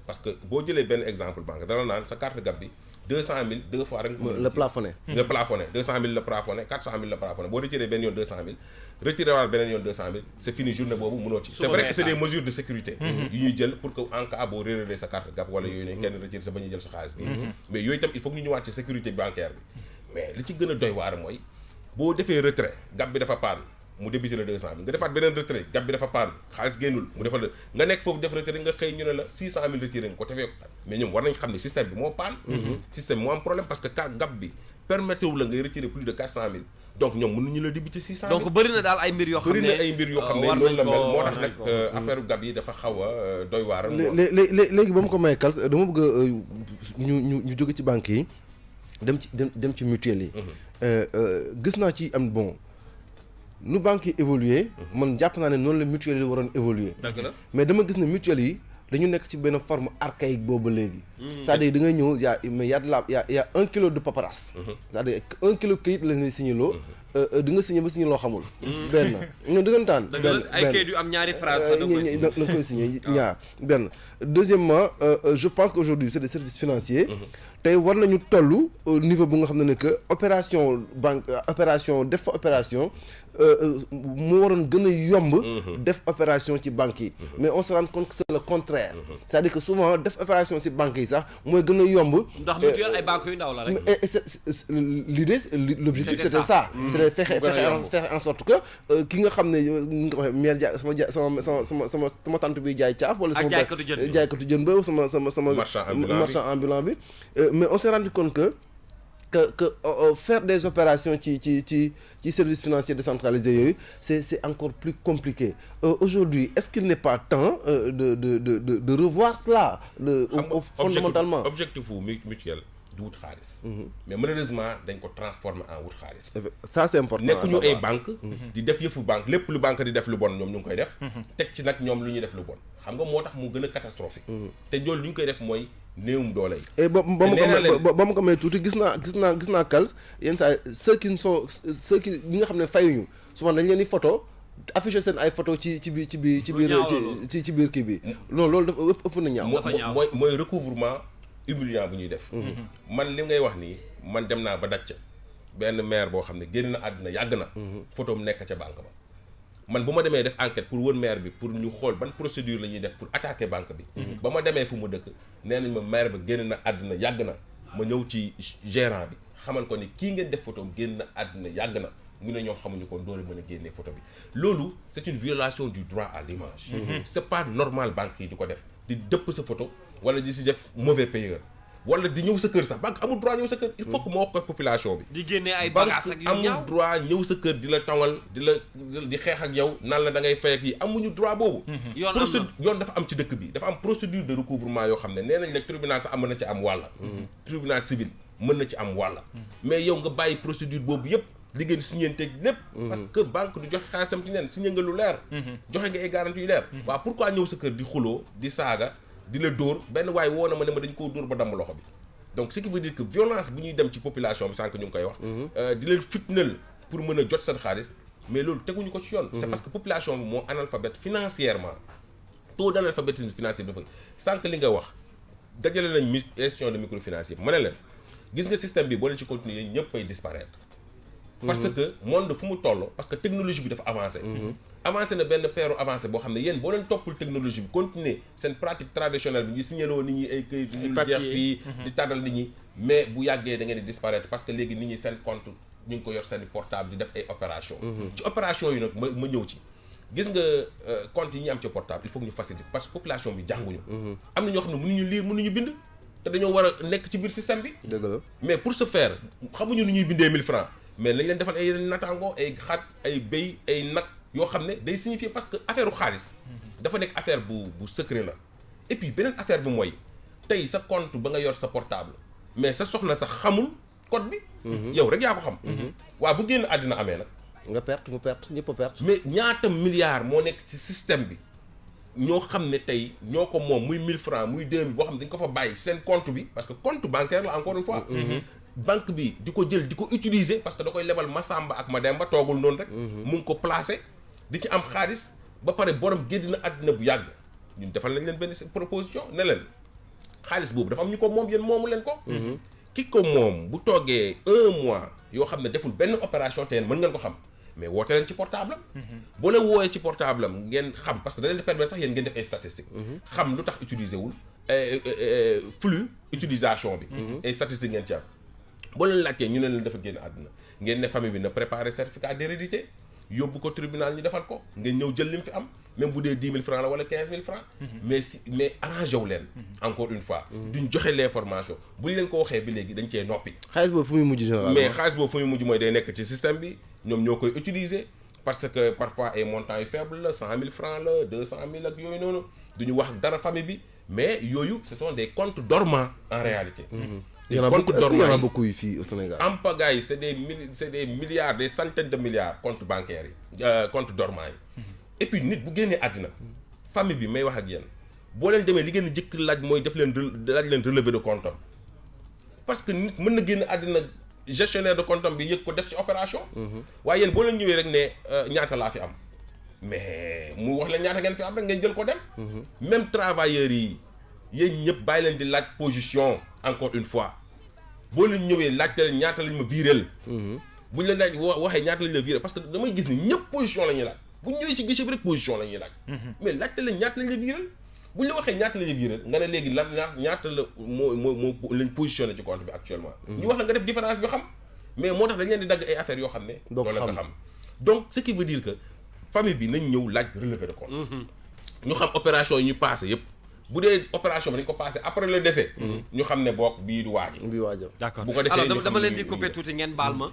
S3: parce que boo jëlee benn exemple banque dana naan sa carte gab bi 200 000 deux fois rek.
S2: le plafonné.
S3: le plafonné 200 000 le plafonné 400 000 le plafonné boo retiré benn yoon 200 000 retiré waat beneen yoon 200 000 c'est fini journée boobu mënoo ci. c'est vrai que c'est des mesures de sécurité. yu ñuy jël pour que en cas boo réeré sa carte gab wala yooyu ne kenn retiré sa ba ñuy jël sa xaalis bi. mais yooyu itam il faut que ñu ñëwaat ci sécurité bancaire bi mais li ci gën a doy waar mooy boo defee retrait gab bi dafa paan. mu débuté la 200 000 nga defaat beneen retrait gab bi dafa paan xaalis génnul mu defal la nga nekk foofu def retrait nga xëy ñu ne la 600 000 retiré nga ko te fekk mais ñoom war nañ xam ne système bi moo paan. système moo am problème parce que gab bi permettre wu la ngay retirer plus de 400 000 donc ñoom mënuñu la débuté 600 000.
S1: donc bëri na daal ay mbir yoo xam ne
S3: bëri na ay mbir yoo xam ne noonu la mel moo tax nag affaire gab yi dafa xaw a doy waar.
S2: léegi ba mu ko may kal dama bëgg ñu jóge ci banques yi dem ci mutuelle yi. gis naa ci am bon. nu banques yi évoluer man jàpp naa ne noonu la mutuelle yi waroon évoluer mais dama gis ne mutuelle yi dañu nekk ci benn forme archaïque boobu léegi c'est-à-dire da ngay ñëw mais y a de la y a 1 kilo de paperasse c'est-à-dire 1 kilo këyit la ñuy signé loo di nga signé ba signé loo xamul benn ñoo dëggantaan benn
S1: ay këyit yu am ñaari phrase
S2: da nga koy signé ñaar benn deuxièmement je pense qu'aujourd'hui c'est des services financiers tey war nañu toll au niveau bu nga xam ne que opération banque opération def fa opération mu waroon gën a yomb def opération ci banques yi mais on se rend compte que c'est le contraire c'est-à-dire que souvent def opération ci banques yi sax mooy gën a yomb
S1: ndax mutuelle ay banques yu ndaw la rek
S2: et l'idée l'objectif c'était ça c'est fexe en sorte que ki nga xam ne nga waxe maire sama tante bi jaay caaf wala sama jaaykatu jën ba sama marchand ambulant bi mais on s'est rendu compte que faire des opérations ci services financiers décentralisés yooyu c'est encore plus compliqué aujourd'hui est-ce qu'il n'est pas temps de revoir cela fondamentalement
S3: objectif wu mutuelle du wut xaalis mais malheureusement dañ ko transformer en wut xaalis
S2: ça c'est important
S3: nekkuñu ay banque di def yëfu banque lépp lu banque di def lu bon ñoom ñu ngi koy def teg ci nag ñoom lu ñuy def lu bon xam nga moo tax mu gën a catastrophique te loolu lu ñu koy def mooy néewum doole yi.
S2: et ba ma ko may tuuti gis naa Kals yenn saa ceux qui ñi nga xam ne fayuñu souvent dañ leen di photo affiché seen ay photo ci biir kii bi non loolu dafa ëpp na ñaaw.
S3: mooy recouvrement humiliant bu ñuy def. man li ngay wax nii man dem naa ba daj benn maire boo xam ne génn na àdduna yàgg na. photo mu nekk ca banque ba. man bu ma demee def enquête pour wër maire bi pour ñu xool ban procédure la ñuy def pour attaquer banque bi. ba ma demee fu mu dëkk nee nañ ma maire ba génn na àdduna yàgg na ma ñëw ci gérant bi xamal ko ni kii ngeen def photo génn na àdduna yàgg na mu ne ñoom xamuñu ko doole mën a génnee photo bi. loolu c'est une violation du droit à l'image. C'est pas normal banque yi di ko def di dëpp sa photo wala di si def mauvais payeur. wala di ñëw sa kër sax banque amul droit ñëw sa kër il faut que moo wax ko population bi.
S1: di génne ay bagages ak yu ñaaw
S3: amul droit ñëw sa kër di la tawal di xeex ak yow nan la da ngay fay ak yi amuñu droit boobu. yoon dafa am ci dëkk bi dafa am procédure de recouvrement yoo xam ne nee nañ la tribunal sax mën na ci am wàlla. tribunal civil mën na ci am wàlla. mais yow nga bàyyi procédure boobu yëpp li ngeen signéenteeg lépp. parce que banque du joxe xaalisam ci neen signé nga lu leer. joxe nga ay garantie yu leer. waaw pourquoi ñëw sa kër di xuloo di saaga. di la dóor benn waaye woo na ma ne ma dañ koo dóor ba damm loxo bi donc ce qui veut dire que violence bu ñuy dem ci population bi sànq ñu ngi koy wax. di leen fitnal pour mën a jot seen xaalis mais loolu teguñu ko ci yoon. c'est parce que population bi moo analphabète financièrement taux d'analphabétisme financier bi dafa sànq li nga wax dajale nañ gestion de microfinance ma ne leen gis nga système bi boo leen ci continuer ñëpp ay disparaître. parce que monde fu mu toll parce que technologie bi dafa avancé. avancé na benn peeru avancé boo xam ne yéen boo leen toppul technologie bi continuer seen pratique traditionnelle bi ñu signaloo nit ñi ay këyit ñu jeex fii di tàddal nit ñi mais bu yàggee da ngeen di disparaître parce que léegi nit ñi seen compte ñu ngi ko yor seen portable di def ay opération ci opération yi nag ma ñëw ci gis nga compte yi ñu am ci portable il faut que ñu faciliter parce que population bi jànguñu am na ñoo xam ne mënuñu lire mënuñu bind te dañoo war a nekk ci biir système bi
S2: dëgg la
S3: mais pour ce faire xamuñu nu ñuy bindee 1000 francs mais lañ leen defal ay yeneen nattaangoo ay xaat ay béy ay nag yoo xam ne day signifier parce que affaire u xaalis dafa nekk affaire bu secret la et puis beneen affaire bi mooy tey sa compte ba nga yor sa portable mais sa soxna sax xamul code bi yow rek yaa ko xam waaw bu génn àddina amee nag
S2: nga perte ñëpp a perte
S3: mais ñaata milliards moo nekk ci système bi ñoo xam ne tey ñoo ko moom muy 1000 francs muy 2000 boo xam ne dañ ko fa bàyyi seen compte bi parce que compte bancaire la encore une fois banque bi di ko jël di ko utiliser parce que da koy lebal Masamba ak Mademba toogul noonu rek mu ngi ko placer di ci am xaalis ba pare borom génn na àddina bu yàgg ñun defal nañ leen benn proposition ne leen xaalis boobu dafa am ñu ko moom yéen moomu leen ko ki ko moom bu toogee 1 mois yoo xam ne deful benn opération te yéen mën ngeen ko xam mais woote leen ci portable am boo leen woowee ci portable am ngeen xam parce que da leen di permettre sax yéen ngeen def ay statistiques xam lu tax utiliser wul flux utilisation bi ay statistiques ngeen ci am boo leen laajtee ñu ne leen dafa génn àdduna ngeen ne famille bi na préparer certificat d'hérédité yóbbu ko tribunal ñu defal ko ngeen ñëw jël li mu fi am même bu dee 10 000 francs la wala 15 000 francs mais arrangé wu leen encore une fois duñ joxe l'information bu ñu leen ko waxee bi léegi dañ cee noppi
S2: xaalis boobu fu muy mujj généralement
S3: mais xaalis boobu fu muy mujj mooy day nekk ci système bi ñoom ñoo koy utiliser parce que parfois ay montants yu faible la 100 000 francs la 200 000 ak yooyu noonu duñu wax dara famille bi mais yooyu ce sont des comptes dormants en réalité
S2: il y en a beaucoup fii au Sénégal.
S3: en pagaille c'est des milliards des centaines de milliards comptes bancaires yi comptes dormants yi et puis nit bu génnee àddina famille bi may wax ak yéen boo leen demee li ngeen jëkk laaj mooy def leen relevé de compte am parce que nit mën na génn àddina gestionnaire de compte am bi yëg ko def ci opération waaye yéen boo leen ñëwee rek ne ñaata laa fi am mais mu wax leen ñaata ngeen fi am rek ngeen jël ko dem même travailleurs yi yéen ñëpp bàyyi leen di laaj position encore une fois boo leen ñëwee laajte leen ñaata lañ ma viréel buñ la laaj waxee ñaata lañ la viréel parce que damay gis ni ñëpp position la ñuy laaj buñ ñëwee ci guichet bi rek position la ñuy laaj mais laajte leen ñaata lañ la viréel buñ la waxee ñaata lañ la viréel nga ne léegi lan ñaata la moo lañ positionné ci compte bi actuellement ñu wax la nga def différence bi xam mais moo tax dañ leen di dagg ay affaires yoo xam ne loolu la nga xam donc ce qui veut dire que famille bi nañ ñëw laaj relevé de compte ñu xam opération yi ñu passé yëpp bu dee opération bi dañ ko passé après le décès ñu xam ne boog bii du waaj
S1: d'accord
S3: bu ko defee
S1: alors dama leen di couper tuuti ngeen baal ma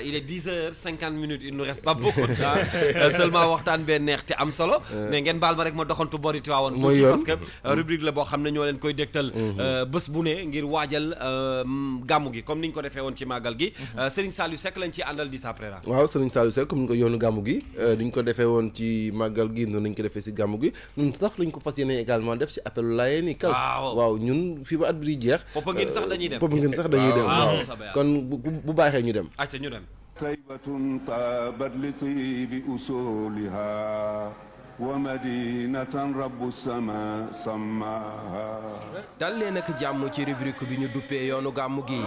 S1: il est 10h50 il nous reste pas beaucoup de temps seulement waxtaan bee neex te am solo mais ngeen baal ma rek ma doxantu bori Tiwaawan tuuti parce que rubrique la boo xam ne ñoo leen koy dégtal bés bu ne ngir waajal gàmmu gi comme ni ñu ko defee woon ci màggal gi Serigne Saliou Seck lañ ci àndal di saprera
S2: waaw Serigne Saliou Seck comme ni ko yoonu gàmmu gi diñ ko defee woon ci màggal gi noonu lañ ko defee si gàmmu gi ñun sax lañ ko fas yéene également def ci appelu Layeen yi Kals waaw ñun fii ba at bi di jeex
S1: Popenguine sax dañuy dem
S2: Popenguine sax dañuy dem waaw kon bu baaxee ñu dem
S1: acca ñu dem
S8: taybatun taabat li tibi usuliha wa madinatan rabbu sama sammaha
S9: dal leen ak jàmm ci rubrique bi ñu duppee yoonu gàmmu gi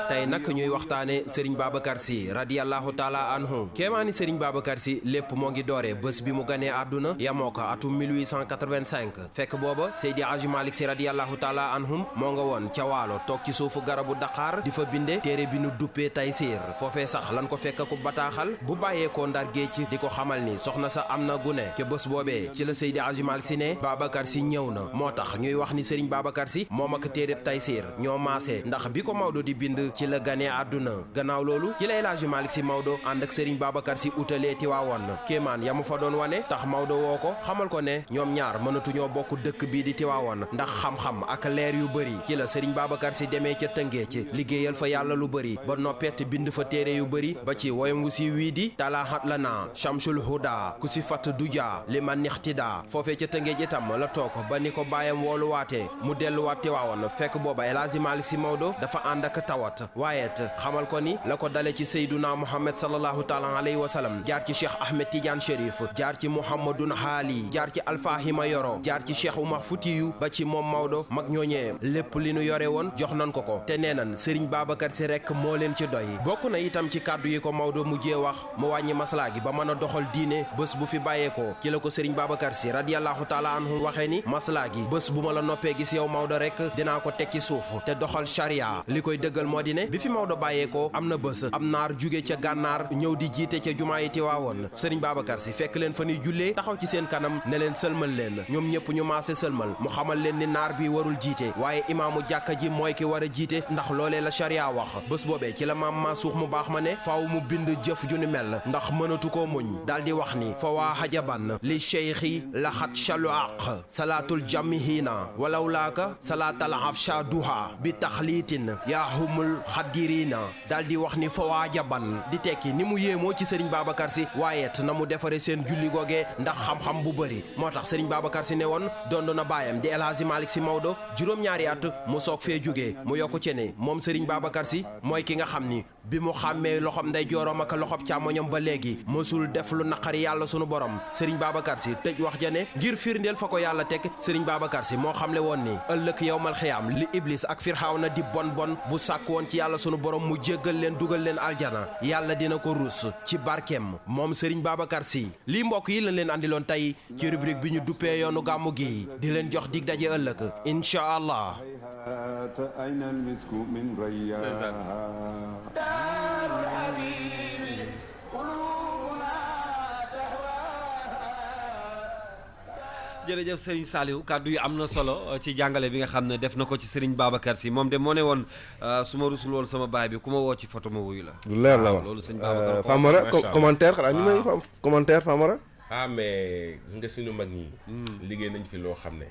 S9: tey nag ñuy waxtaane Serigne Babacar Sy radiyallahu taala anhu kéemaani Serigne Babacar Sy lépp moo ngi dooree bés bi mu ganee àdduna yamoo ko atum 1885 fekk booba Seydi Hadji Malick Sy radiyallahu taala anhum moo nga woon ca Waalo toog ci suufu garabu Dakar di fa binde téere bi nu duppee Taysiir foofee sax lan ko fekk ku bataaxal bu bàyyeekoo Ndar géej di ko xamal ni soxna sa am na gune ca bés boobee ci la Seydi Hadji Malick Sy ne Babacar Sy ñëw na moo tax ñuy wax ni Serigne Babacar Sy moom ak téereb Taysiir ñoo maase ndax bi ko Maodo di bind ci la ganee àdduna gannaaw loolu ci la El Hadji Malick Sy Maodo ànd ak Serigne Babacar Sy utalee Tiwaawoon kéemaan ya mu fa doon wane tax Maodo woo ko xamal ko ne ñoom ñaar mënatuñoo bokk dëkk bii di Tiwaawoon ndax xam-xam ak leer yu bëri ci la Serigne Babacar Sy demee ca Tëngéej liggéeyal fa yàlla lu bëri ba noppeet bind fa téere yu bëri ba ci woyam wu si wii di talaahat lana Shamsul Huda ku si fat duja li man nixtida foofee ca Tëngéej itam la toog ba ni ko bàyyam wooluwaatee mu delluwaat Tiwaawoon fekk booba El Hadji Malick Sy Maodo dafa ànd ak tawat waaye xamal ko ni la ko dale ci Seyduna Muhammad sallallahu taala alayhi wa sallam jaar ci Cheikh Ahmed Tidiane Chérif jaar ci Mouhamadun Haali jaar ci Alfahima Yoro jaar ci Cheikh Oumar Foutiyou ba ci moom Maodo mag ñooñee lépp li nu yore woon jox nan ko ko te nee nan Serigne Babacar Sy rek moo leen ci doy bokk na itam ci kàddu yi ko Maodo mujjee wax mu wàññi maslaa gi ba mën a doxal diine bés bu fi bàyyeekoo ci la ko Serigne Babacar Sy radiyallahu taala anhu waxee ni maslaa gi bés bu ma la noppee gis yow Maodo rek dinaa ko tekki suuf te doxal charia li koy dëggal moo di ne bi fi Maodo bàyyeekoo am na bés am naar jóge ca gànnaar ñëw di jiite ca jumaa yi Tiwaawoon Serigne Babacar Sy fekk leen fa ni jullee taxaw ci seen kanam ne leen sëlmal leen ñoom ñëpp ñu maase sëlmal mu xamal leen ni naar bi warul jiite waaye imaamu jàkka ji mooy ki war a jiite ndax loolee la charia wax bés boobee ci la maam Mansuux mu baax ma ne faaw mu bind jëf ju ni mel ndax mënatu koo muñ daal di wax ni fa waa hajaban li cheikhi laxat chaluaq salaatul jamihina walaw laaka salaatal afsha duha bi taxliitin yaahumul xadirina daal di wax ni fa waa jaban di tekki ni mu yéemoo ci Serigne Babacar Sy waaye na mu defare seen julli googee ndax xam-xam bu bëri moo tax Serigne Babacar Sy ne woon doon na baayam di El Hadji Malick Sy Maodo juróom-ñaari at mu soog fee jógee mu yokku ci ne moom Serigne Babacar Sy mooy ki nga xam ni bi mu xàmmee loxom nday jooroom ak loxob càmmoñam ba léegi mësul def lu naqari yàlla sunu borom Serigne Babacar Sy tëj wax ja ne ngir firndeel fa ko yàlla teg Serigne Babacar Sy moo xamle woon ni ëllëg yawmal xiyaam li Iblis ak Firxawna di bon bu sàkk woon ci yàlla sunu borom mu jéggal leen dugal leen aljana yàlla dina ko rus ci barkeem moom Serigne Babacar Sy lii mbokk yi lañ leen andiloon tey ci rubrique bi ñu duppee yoonu gàmmu gi di leen jox dig daje ëllëg incha allah.
S1: jërëjëf Serigne Saliou kàddu yi am na solo ci jàngale bi nga xam ne def na ko ci Serigne Babacar Sy moom de moo ne woon su ma rusul woon sama baay bi ku ma woo ci photo ma wuyu la.
S2: lu leer la wax
S1: loolu Serigne Babacar
S2: Famara commentaire xanaa ñu may commentaire Famara.
S3: mais gis nga suñu mag ñi. liggéey nañ fi loo xam ne.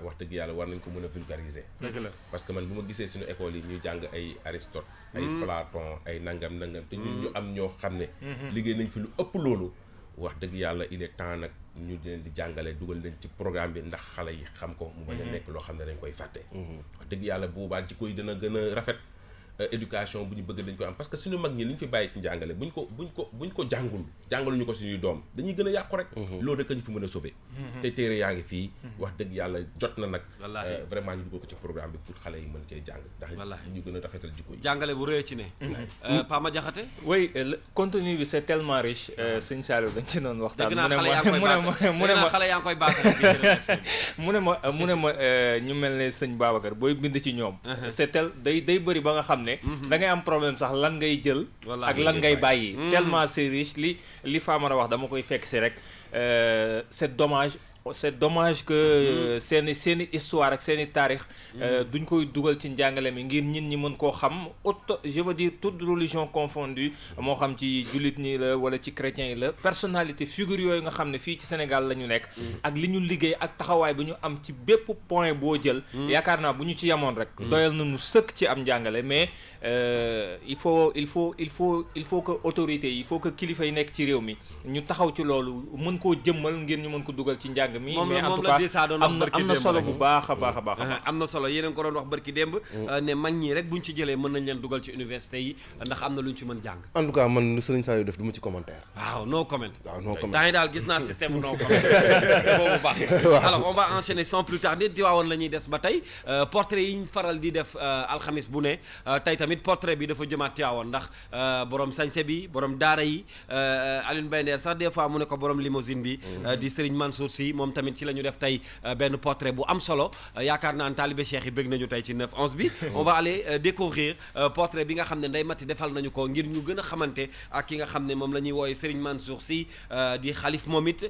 S3: wax dëgg yàlla war nañ ko mën a vulgariser. dëgg la parce que man bu ma gisee suñu école yi ñu jàng ay Aristote. ay Platon ay nangam te ñun ñu am ñoo xam ne. liggéey nañ fi lu ëpp loolu. wax dëgg yàlla il est temps nag ñu leen di jàngale dugal leen ci programme bi ndax xale yi xam ko mu bañ a nekk loo xam ne dañ koy fàtte. wax dëgg yàlla bu boobaa jikko yi dana gën a rafet. éducation bu ñu bëgg dañ koy am parce que suñu mag ñi li ñu fi bàyyi ci njàngale buñ ko jàngaluñu ko suñuy doom dañuy gën a yàqu rek. loolu rek ñu fi mën a sauver. te téere yaa ngi fii. wax dëgg yàlla jot na nag. vraiment ñu dugal ko ci programme bi pour xale yi mën cee jàng. ndax ñu gën a rafetal jikko yi.
S1: jàngale bu rëy ci ne. Pama Diakhaté.
S4: oui le contenu bi c'est tellement riche. sëñ Saliou dañ ci doon waxtaan.
S1: mu ne ma xale yaa ngi koy baax
S4: mu ne ma ñu mel ne sëñ Babacar booy bind ci ñoom. c'est day bëri ba nga xam ne da ngay am problème sax lan ngay jël ak lan ngay bàyyi tellement c'est riche li Famara wax dama koy fekk si rek c'est dommage c'est dommage que seeni histoire ak seeni taarix duñ koy dugal ci njàngale mi ngir nit ñi mën koo xam je veux dire toute religion confondue moo xam ci jullit ñi la wala ci chrétiens yi la personnalité figure yooyu nga xam ne fii ci Sénégal la ñu nekk ak li ñu liggéey ak taxawaay bi ñu am ci bépp point boo jël yaakaar naa bu ñu ci yemoon rek doyal nañu sëkk ci am njàngale mais il faut que autorités yi il faut que kilifa yi nekk ci réew mi ñu taxaw ci loolu mën koo jëmmal ngir ñu mën ko dugal ci njàng mi mais en tout cas am na solo bu baax a baax a baax
S1: am na solo yéen a ngi ko doon wax barki démb ne mag ñi rek buñ ci jëlee mën nañ leen dugal ci université yi ndax am na lu ñu ci mën jàng
S2: en tout cas man lu Serigne Saliou def du ma ci commentaire
S1: waaw no comment
S2: temps
S1: yi daal gis naa système bu no comment boobu baax alors on va enchaîner sans plus tarder Tivaouane la ñuy des ba tey portrait yi ñu faral di def alxamis bu ne tey tamit portrait bi dafa jëmaat Tivaouane ndax borom sañse bi borom daara yi Alioune Bayndeer sax des fois mu ne ko borom limousine bi di Serigne Mansour Sy moom tamit ci la ñu def tey benn portrait bu am solo yaakaar naa ne taalibe Cheikh yi bëgg nañu tey ci 9/11 bi on va aller découvrir portrait bi nga xam ne Ndeye Mati defal nañu ko ngir ñu gën a xamante ak ki nga xam ne moom la ñuy wooye Serigne Mansour Sy di xalif moom it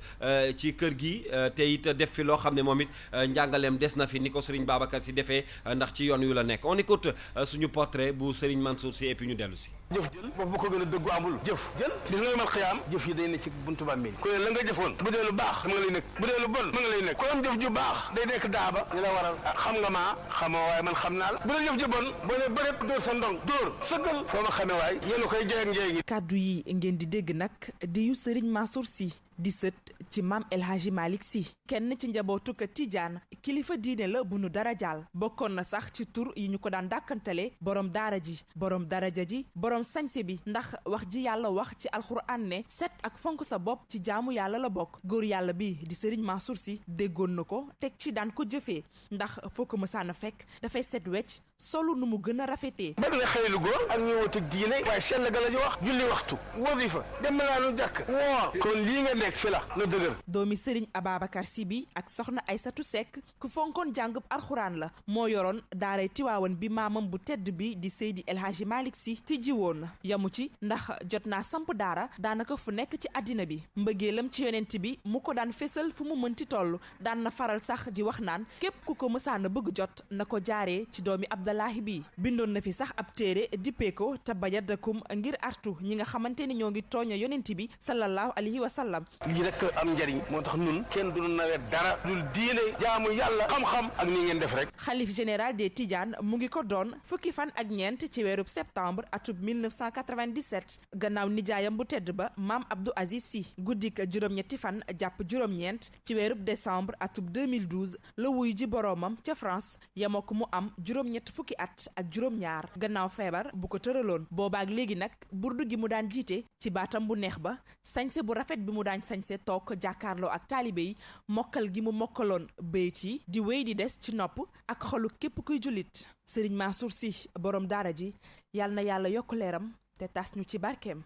S1: ci kër gi te it def fi loo xam ne moom it njàngaleem des na fi ni ko Serigne Babacar Sy defee ndax ci yoon wi la nekk on écoute suñu portrait bu Serigne Mansour Sy et puis ñu dellu si
S10: jëf jël boobu bu ko gën a dëggu amul jëf jël gis nga mal xiyaam jëf yi day ne ci buntu bàmmeel ko la nga jëfoon bu dee lu baax ma nga lay nekk bu dee lu bon ma nga lay nekk ko am jëf ju baax day nekk daaba ñu la waral xam nga maa xamoo waaye man xam naa la bu dee jëf ju bon boo ne bëreet dóor sa ndong dóor sëggal foo ma xamee waay yéen a koy jeeg njeegi
S11: kàddu yi ngeen di dégg nag di yu Serigne Mansour Sy di sët ci maam El Hadji Malick Sy kenn ci njabootu ka Tijaan kilifa diine la bu nu darajaal bokkoon na sax ci tur yi ñu ko daan dàkkantale borom daara ji borom daraja ji borom sañse bi ndax wax ji yàlla wax ci alxuraan ne set ak fonk sa bopp ci jaamu yàlla la bokk góor yàlla bi di Serigne Mansour Sy déggoon na ko teg ci daan ko jëfee ndax foo ko mësaan a fekk dafay set wecc solu nu mu gën a rafetee
S10: bari na xëy lu góor ak ñu wut ak diine waaye sell ga la ñu wax julli waxtu wadifa dem naa nu jàkk woor kon lii nga nekk fi la na dëgër
S11: doomi Serigne Ababacar Sy bi ak soxna Aysatu Seck ku fonkoon jàngub alxuraan la moo yoroon daaray Tiwaawan bi maamam bu tedd bi di Seydi El Hadji Malick Sy tijji woon yamu ci ndax jot naa samp daara daanaka fu nekk ci àddina bi mbëggeelam ci yonent bi mu ko daan fésal fu mu mënti toll daan na faral sax di wax naan képp ku ko mësaan a bëgg jot na ko jaaree ci doomi Abdallahi bi bindoon na fi sax ab téere dippee ko tabayadakum ngir artu ñi nga xamante ni ñoo ngi tooña yonent bi sallallahu alayhi wa sallam
S10: lii rek am njariñ moo tax nun kenn du nawet dara dul diine jaamu yàlla xam-xam ak ni ngeen def rek
S11: xalif général des Tidianes mu ngi ko doon fukki fan ak ñeent ci weerub septembre atub 1997 gannaaw nijaayam bu tedd ba maam Abdou Aziz Sy guddik juróom-ñetti fan jàpp juróom-ñeent ci weerub décembre atub 2012 la wuy ji boroomam ca France yemoo ko mu am juróom-ñett fukki at ak juróom-ñaar gannaaw feebar bu ko tëraloon boobaak léegi nag burdu gi mu daan jiite ci baatam bu neex ba sañse bu rafet bi mu daan sañse toog jàkkaarloo ak taalibe yi mokkal gi mu mokkaloon bayt yi di wéy di des ci nopp ak xolu képp kuy jullit Serigne Mansour Sy borom daara ji yal na yàlla yokk leeram te tas ñu ci barkeem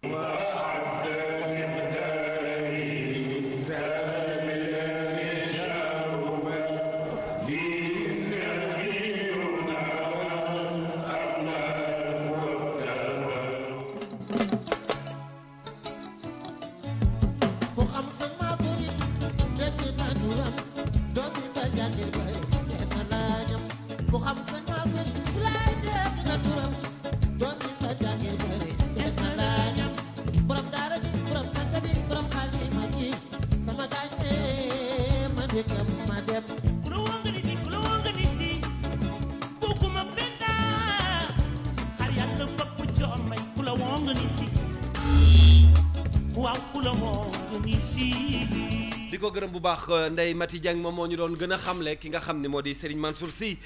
S1: di ko gërëm bu baax Ndeye Mati Dieng moom moo ñu doon gën a xamle ki nga xam ne moo di Serigne Mansour Sy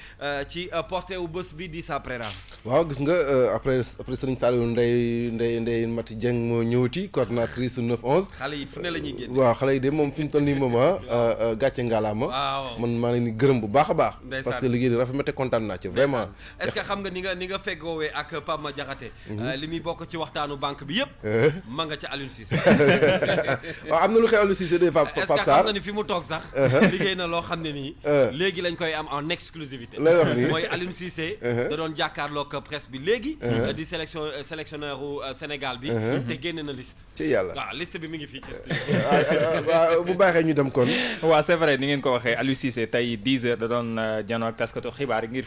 S1: ci porté wu bés bi di sa préra
S2: waaw gis nga après Serigne Saliou Ndeye Mati Dieng moo ñëwati coordinatrice 9/11
S1: xale yi fu ne la ñuy génn
S2: waaw xale yi de moom fi ñu toll nii moom gàcce ngalaama man maa ngi leen di gërëm bu baax a baax parce que liggéey rafet na te kontaan naa ci vraiment
S1: est-ce que xam nga ni nga feggoowee ak Pape Ma Diakhaté li muy bokk ci waxtaanu banque bi yëpp ma nga ca Aliou Cissé
S2: waaw am na lu xew Aliou Cissé de Pape Sarr
S1: xam nga ni fi mu toog sax. liggéey na loo xam ne nii. léegi lañ koy am en exclusivité.
S2: lay wax nii
S1: mooy Aliou Cissé. da doon jàkkaarloog presse bi léegi. di sélectionneur Sénégal bi. te génne na liste.
S2: ci yàlla
S1: waaw liste bi mi ngi fii ci
S2: waaw bu baaxee ñu dem kon.
S4: waaw c'est vrai ni ngeen ko waxee Aliou Cissé tey 10h da doon janoo ak taskatu xibaar ngir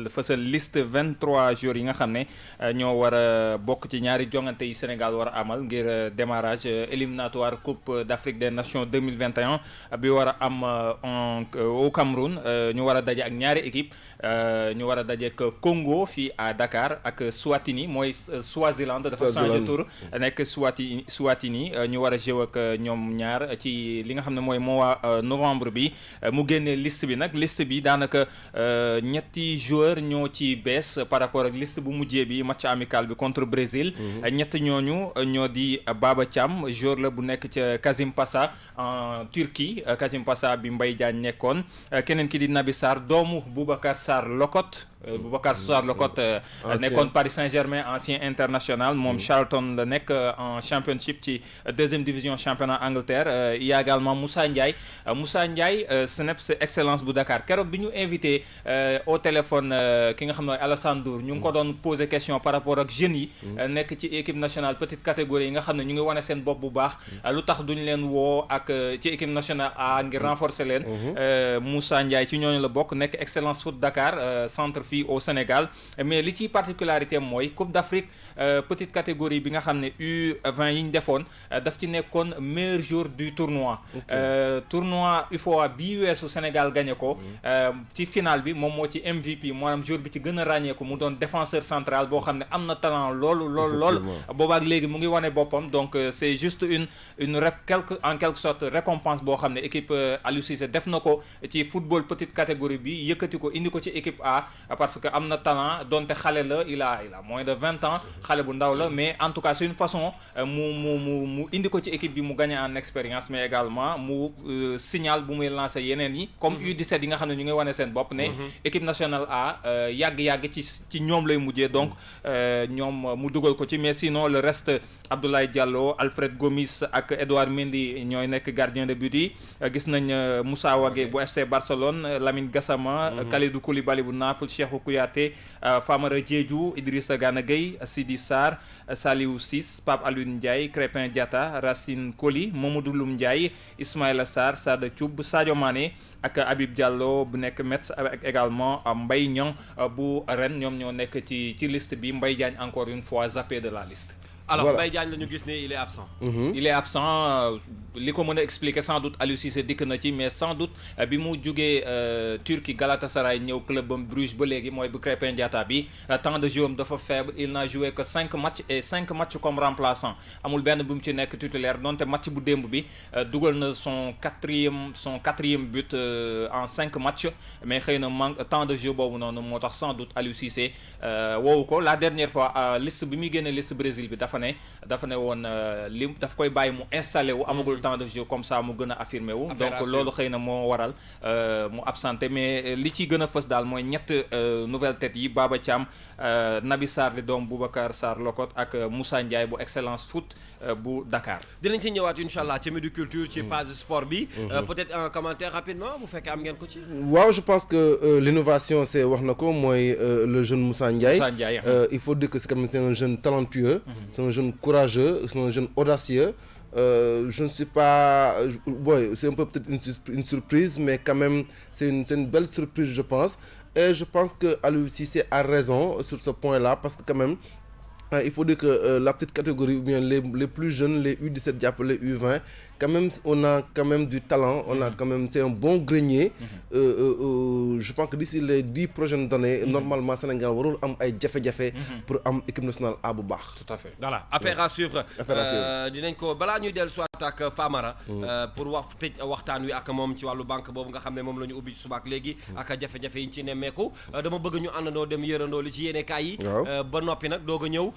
S4: fësal liste 23 joueurs yi nga xam ne ñoo war a bokk ci ñaari jongante yi Sénégal war a amal ngir démarrage éliminatoire Coupe d'Afrique des Nations 2021 bi war a am au Cameroun ñu war a daje ak ñaari équipe ñu war a daje ak Congo fii à Dakar ak Swatini mooy Swaziland dafa changé tour nekk Swatini ñu war a jouer ak ñoom ñaar ci li nga xam ne mooy mois novembre bi mu génnee liste bi nag liste bi daanaka ñetti joueurs ñoo ci bees par rapport ak liste bu mujjee bi match amical bi contre Brésil ñett ñooñu ñoo di Baba Thiam joueur la bu nekk ca Kasimpasa en Turquie Kasimpasa bi Mbaye Diagne nekkoon keneen ki di Naby Sarr doomu Boubacar Sarr Locotte Boubacar Sarr Locotte nekkoon Paris Saint-Germain ancien international moom Charlton la nekk en championship ci deuxième division championnat Angleterre il y a également Moussa Ndiaye CNEPS excellence bu Dakar keroog bi ñu invité au téléphone ki nga xam ne Alassane Ndour ñu ngi ko doon poser question par rapport ak jeunes yi nekk ci équipe nationale petite catégorie yi nga xam ne ñu ngi wane seen bopp bu baax lu tax duñu leen woo ak ci équipe nationale A ngir renforcer leen Moussa Ndiaye ci ñooñu la bokk nekk excellence foot Dakar centre fii au Sénégal mais li ci particularité mooy Coupe d'Afrique petite catégorie bi nga xam ne U20 yi ñu defoon daf ci nekkoon meilleur joueur du tournoi tournoi UFOA bii weesu Sénégal gagné ko ci final bi moom moo ci MVP maanaam joueur bi ci gën a ràññeeku mu doon défenseur central boo xam ne am na talent loolu boobaak léegi mu ngi wane boppam donc c'est juste en quelque sorte récompense boo xam ne équipe Aliou Cissé def na ko ci football petite catégorie bi yëkkati ko indi ko ci équipe A parce que am na talent donte xale la il a moins de 20 ans xale bu ndaw la mais en tout cas c'est une façon mu indi ko ci équipe bi mu gagner en expérience mais également mu signal bu muy lancer yeneen yi comme U17 yi nga xam ne ñu ngi wane seen bopp ne équipe nationale A yàgg-yàgg ci ñoom lay mujjee donc ñoom mu dugal ko ci mais sinon le reste Abdoulaye Diallo Alfred Gomis ak Edouard Mendy ñooy nekk gardien de but yi gis nañ Moussa Wagué bu FC Barcelone Lamine Gassama Kalidou Koulibaly bu Naples Cheikhou Kouyaté Famara Diédhiou Idrissa Gana Gueye Sidi Sarr Saliou Ciss Pape Alioune Ndiaye Crépin Diatta Racine Coly Mamadou Loum Ndiaye Ismaïla Sarr Sada Thioub Sadio Mané ak Habib Diallo bu nekk Metz ak également Mbaye Niang bu Rennes ñoom ñoo nekk ci liste bi Mbaye Diagne encore une fois zappé de la liste.
S1: Alors Mbaye Diagne la ñu gis ne il est absent.
S4: Il est absent li ko mën a expliquer sans doute Aliou Cissé dikk na ci mais sans doute bi mu jugee Turquie Galatasaray ñëw club am Bruges ba léegi mooy bu Crépin Diatta bi temps de jeu am dafa faible il n'a joué que 5 matchs et 5 matchs comme remplaçant amul benn bu mu ci nekk titulaire donte match bu démb bi dugal na son quatrième but en 5 matchs mais xëy na manque temps de jeu boobu noonu moo tax sans doute Aliou Cissé woowu ko la dernière fois liste bi muy génne liste Brésil bi dafa ne woon li daf koy bàyyi mu installé wu amagul temps de jeu comme ça mu gën a affirmé wu donc loolu xëy na moo waral mu absenté mais li ci gën a fës daal mooy ñett nouvelle tête yi Baba Thiam Naby Sarr di doom Boubacar Sarr Locotte ak Moussa Ndiaye bu excellence foot bu Dakar.
S1: dinañ ci ñëwaat incha allah ci Midi Culture ci page sport bi. peut-être un commentaire rapidement bu fekkee am ngeen ko ci.
S2: waaw je pense que l'innovation c'est wax na ko mooy le jeune Moussa Ndiaye. Il faut dire que c'est un jeune talentueux. C'est un jeune courageux, c'est un jeune audacieux. Je ne suis pas... c'est un peu peut-être une surprise, mais quand même, c'est une belle surprise, je pense. Et je pense que Aliou Cissé a raison sur ce point-là, parce que quand même, il faut dire que la petite catégorie, ou bien les plus jeunes, les U17, les U20, quand même, on a quand même du talent, on a quand même, c'est un bon grenier. Je pense que d'ici les 10 prochaines années, normalement, Sénégal warul am ay jafe-jafe pour am équipe nationale A bu baax.
S4: Tout à fait.
S1: Voilà, affaire à suivre. Dinañ ko balaa ñuy dellu soit ak Famara pour wax tëj waxtaan wi ak moom ci wàllu banque boobu nga xam ne moom la ñu ubbi subaak léegi ak jafe-jafe yi ñu ci nemmeeku dama bëgg ñu àndandoo dem yërandoo li ci yéene kaay yi ba noppi nag doog a ñëw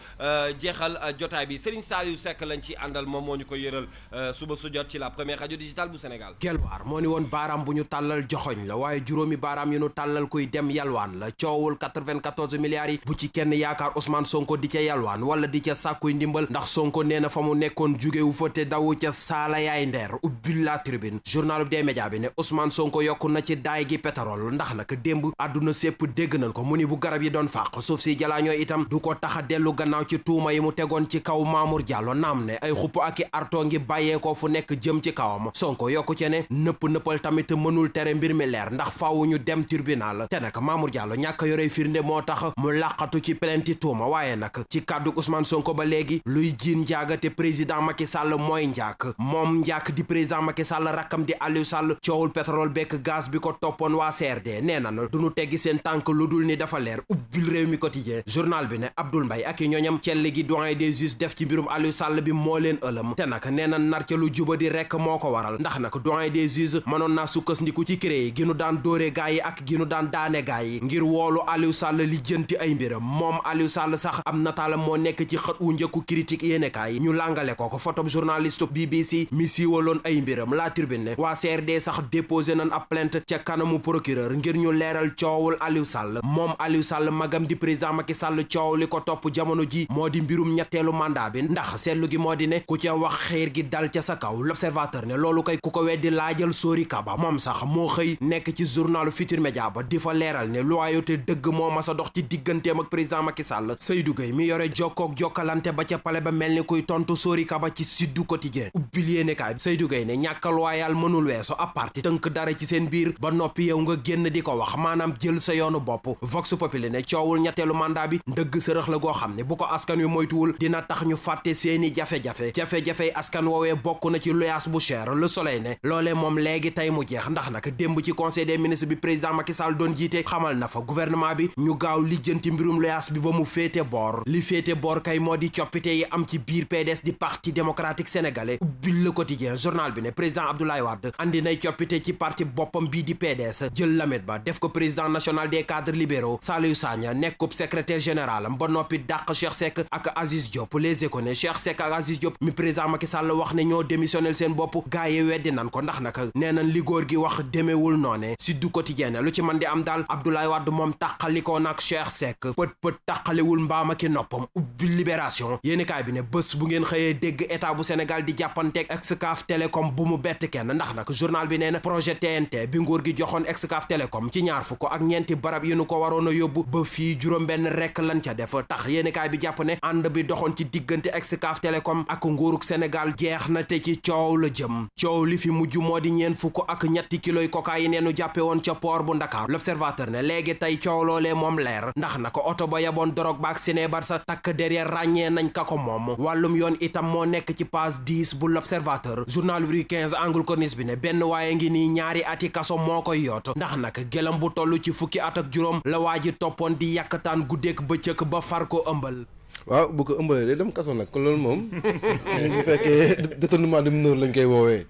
S1: jeexal jotaay bi Serigne Saliou Seck lañ ci àndal moom moo ñu ko yëral suba su jot ci la première radio digitale bu Sénégal.
S9: Gelwaar moo ni woon baaraam bu ñu tàllal joxoñ la waaye juróomi baaraam yu ñu tàllal kuy dem yalwaan la coowul 94 milliards yi bu ci kenn yaakaar Ousmane Sonko di ca yalwaan wala di ca sàkkuy ndimbal ndax Sonko nee na fa mu nekkoon jugewu fa te daw ca saala yaay ndeer ubbil la tribune journal des médias bi ne Ousmane Sonko yokku na ci daay gi pétrole ndax nag démb àdduna sépp dégg nañ ko mu ni bu garab yi doon fàq suuf si jalaañoo itam du ko tax a dellu gannaaw ci tuuma yi mu tegoon ci kaw Mamour Diallo naam ne ay xupp ak i arto ngi bàyyeekoo fu nekk jëm ci kawam Sonko yokku ci ne nëppal tamit mënul tere mbir mi leer ndax faaw ñu dem tribunal te nag Mamour Diallo ñàkk a yore firnde moo tax mu làqatu ci plainte tuuma waaye nag ci kàddu Ousmane Sonko ba léegi luy jiin njaaga te président Macky Sall mooy njaak moom njaak di président Macky Sall rakkam di Aliou Sall coowul pétrole bekk gaz bi ko toppoon waa CRD nee na duñu teggi seen tànk lu dul ni dafa leer ubbil réew mi quotidien journal bi ne Abdoul Mbaye ak i ñooñam cell gi doyen des juges def ci mbirum Aliou Sall bi moo leen ëlëm te nag nee na nar ca lu jubadi rekk moo ko waral ndax nag doyen des juges mënoon naa sukkandiku ci cré gi nu daan dóore gaa yi ak gi nu daan daane gaa yi ngir woolu Aliou Sall li jënti ay mbiram moom Aliou Sall sax am nataalam moo nekk ci xët wu njëkku critique yéenekaay yi ñu làngale ko photo journaliste BBC mi siiwaloon ay mbiram la tribune ne waa CRD sax déposé nañ ab plainte ca kanamu procureur ngir ñu leeral coowul Aliou Sall moom Aliou Sall magam di président Macky Sall coow li ko topp jamono ji moo di mbirum ñetteelu mandat bi ndax seetlu gi moo di ne ku ca wax xeer gi dal ca sa kaw l'observateur ne loolu kay ku ko weddi laajal Sori Kaba moom sax moo xëy nekk ci journalu Futurs Médias ba di fa leeral ne loyauté dëgg moo mas a dox ci digganteem ak président Macky Sall Seydou Gueye mi yore jokkook jokkalante ba ca pale ba mel ni kuy tontu Sori Kaba ci Sud Quotidien ubbil yéenekaay Seydou Gueye ne ñàkk loyal mënul weesu à parti tënk dara ci seen biir ba noppi yow nga génn di ko wax maanaam jël sa yoonu bopp Vox Populi ne coowul ñetteelu mandat bi ndëgg sërëx la goo xam ne bu ko askan wi moytuwul dina tax ñu fàtte seeni jafe-jafe askan woowee bokk na ci loyaas bu cher Le Soleil ne loolee moom léegi tey mu jeex ndax nag démb ci conseil des ministres bi président Macky Sall doon jiite xamal na fa gouvernement bi ñu gaaw lijjanti mbirum loyaas bi ba mu féete boor li féete boor kay moo di coppite yi am ci biir PDS di parti démocratique sénégalais ubbil Le Quotidien journal bi ne président Abdoulaye Wade andi nay coppite ci parti boppam bii di PDS jël Lamet Ba def ko président national des cadres libéraux Saliou Sagna nekkub secrétaire général am ba noppi dàq Cheikh Seck ak Aziz Diop Les Échos ne Cheikh Seck ak Aziz Diop mi président Macky Sall wax ne ñoo démissionnel seen bopp gaa yi weddi nan ko ndax nag nee nañ li góor gi wax demeewul noone Sud Quotidien lu ci man di am daal Abdoulaye Wade moom tàqalikoo nag Cheikh Seck pët tàqaliwul mbaam ak i noppam ubbi Libération yéenekaay bi ne bés bu ngeen xëyee dégg état bu Sénégal di jàppanteeg Excaf Télécom bu mu bett kenn ndax nag journal bi nee na projet TNT bi nguur gi joxoon Excaf Télécom ci ñaar fukk ak ñeenti barab yi nu ko waroon a yóbbu ba fii juróom-benn rekk lan ca def tax yéenekaay bi jàpp ne ànd bi doxoon ci diggante Excaf Télécom ak nguurug Sénégal jeex na te ci coow la jëm coow li fi mujj moo di ñeen fukk ak ñetti kiloy cocaïne neenu jàppe woon ca port bu Ndakaar L'Observateur ne léegi tey coow loolee moom leer ndax na ko oto ba yaboon dorog baak sinébar sa takk derrière ràññee nañ ka ko moom wàllum yoon itam moo nekk ci page 10 bu L'Observateur journal Rue 15 angle corniche bi ne benn waaye ngi nii ñaari ati kaso moo koy yoot ndax nag gelam bu toll ci fukki at ak juróom la waa ji toppoon di yàkkataan guddeek bëccëg ba far ko ëmbal
S2: waaw bu ko ëmbalee day dem kaso nag kon loolu moom bu fekkee détournement de mineur lañ koy woowee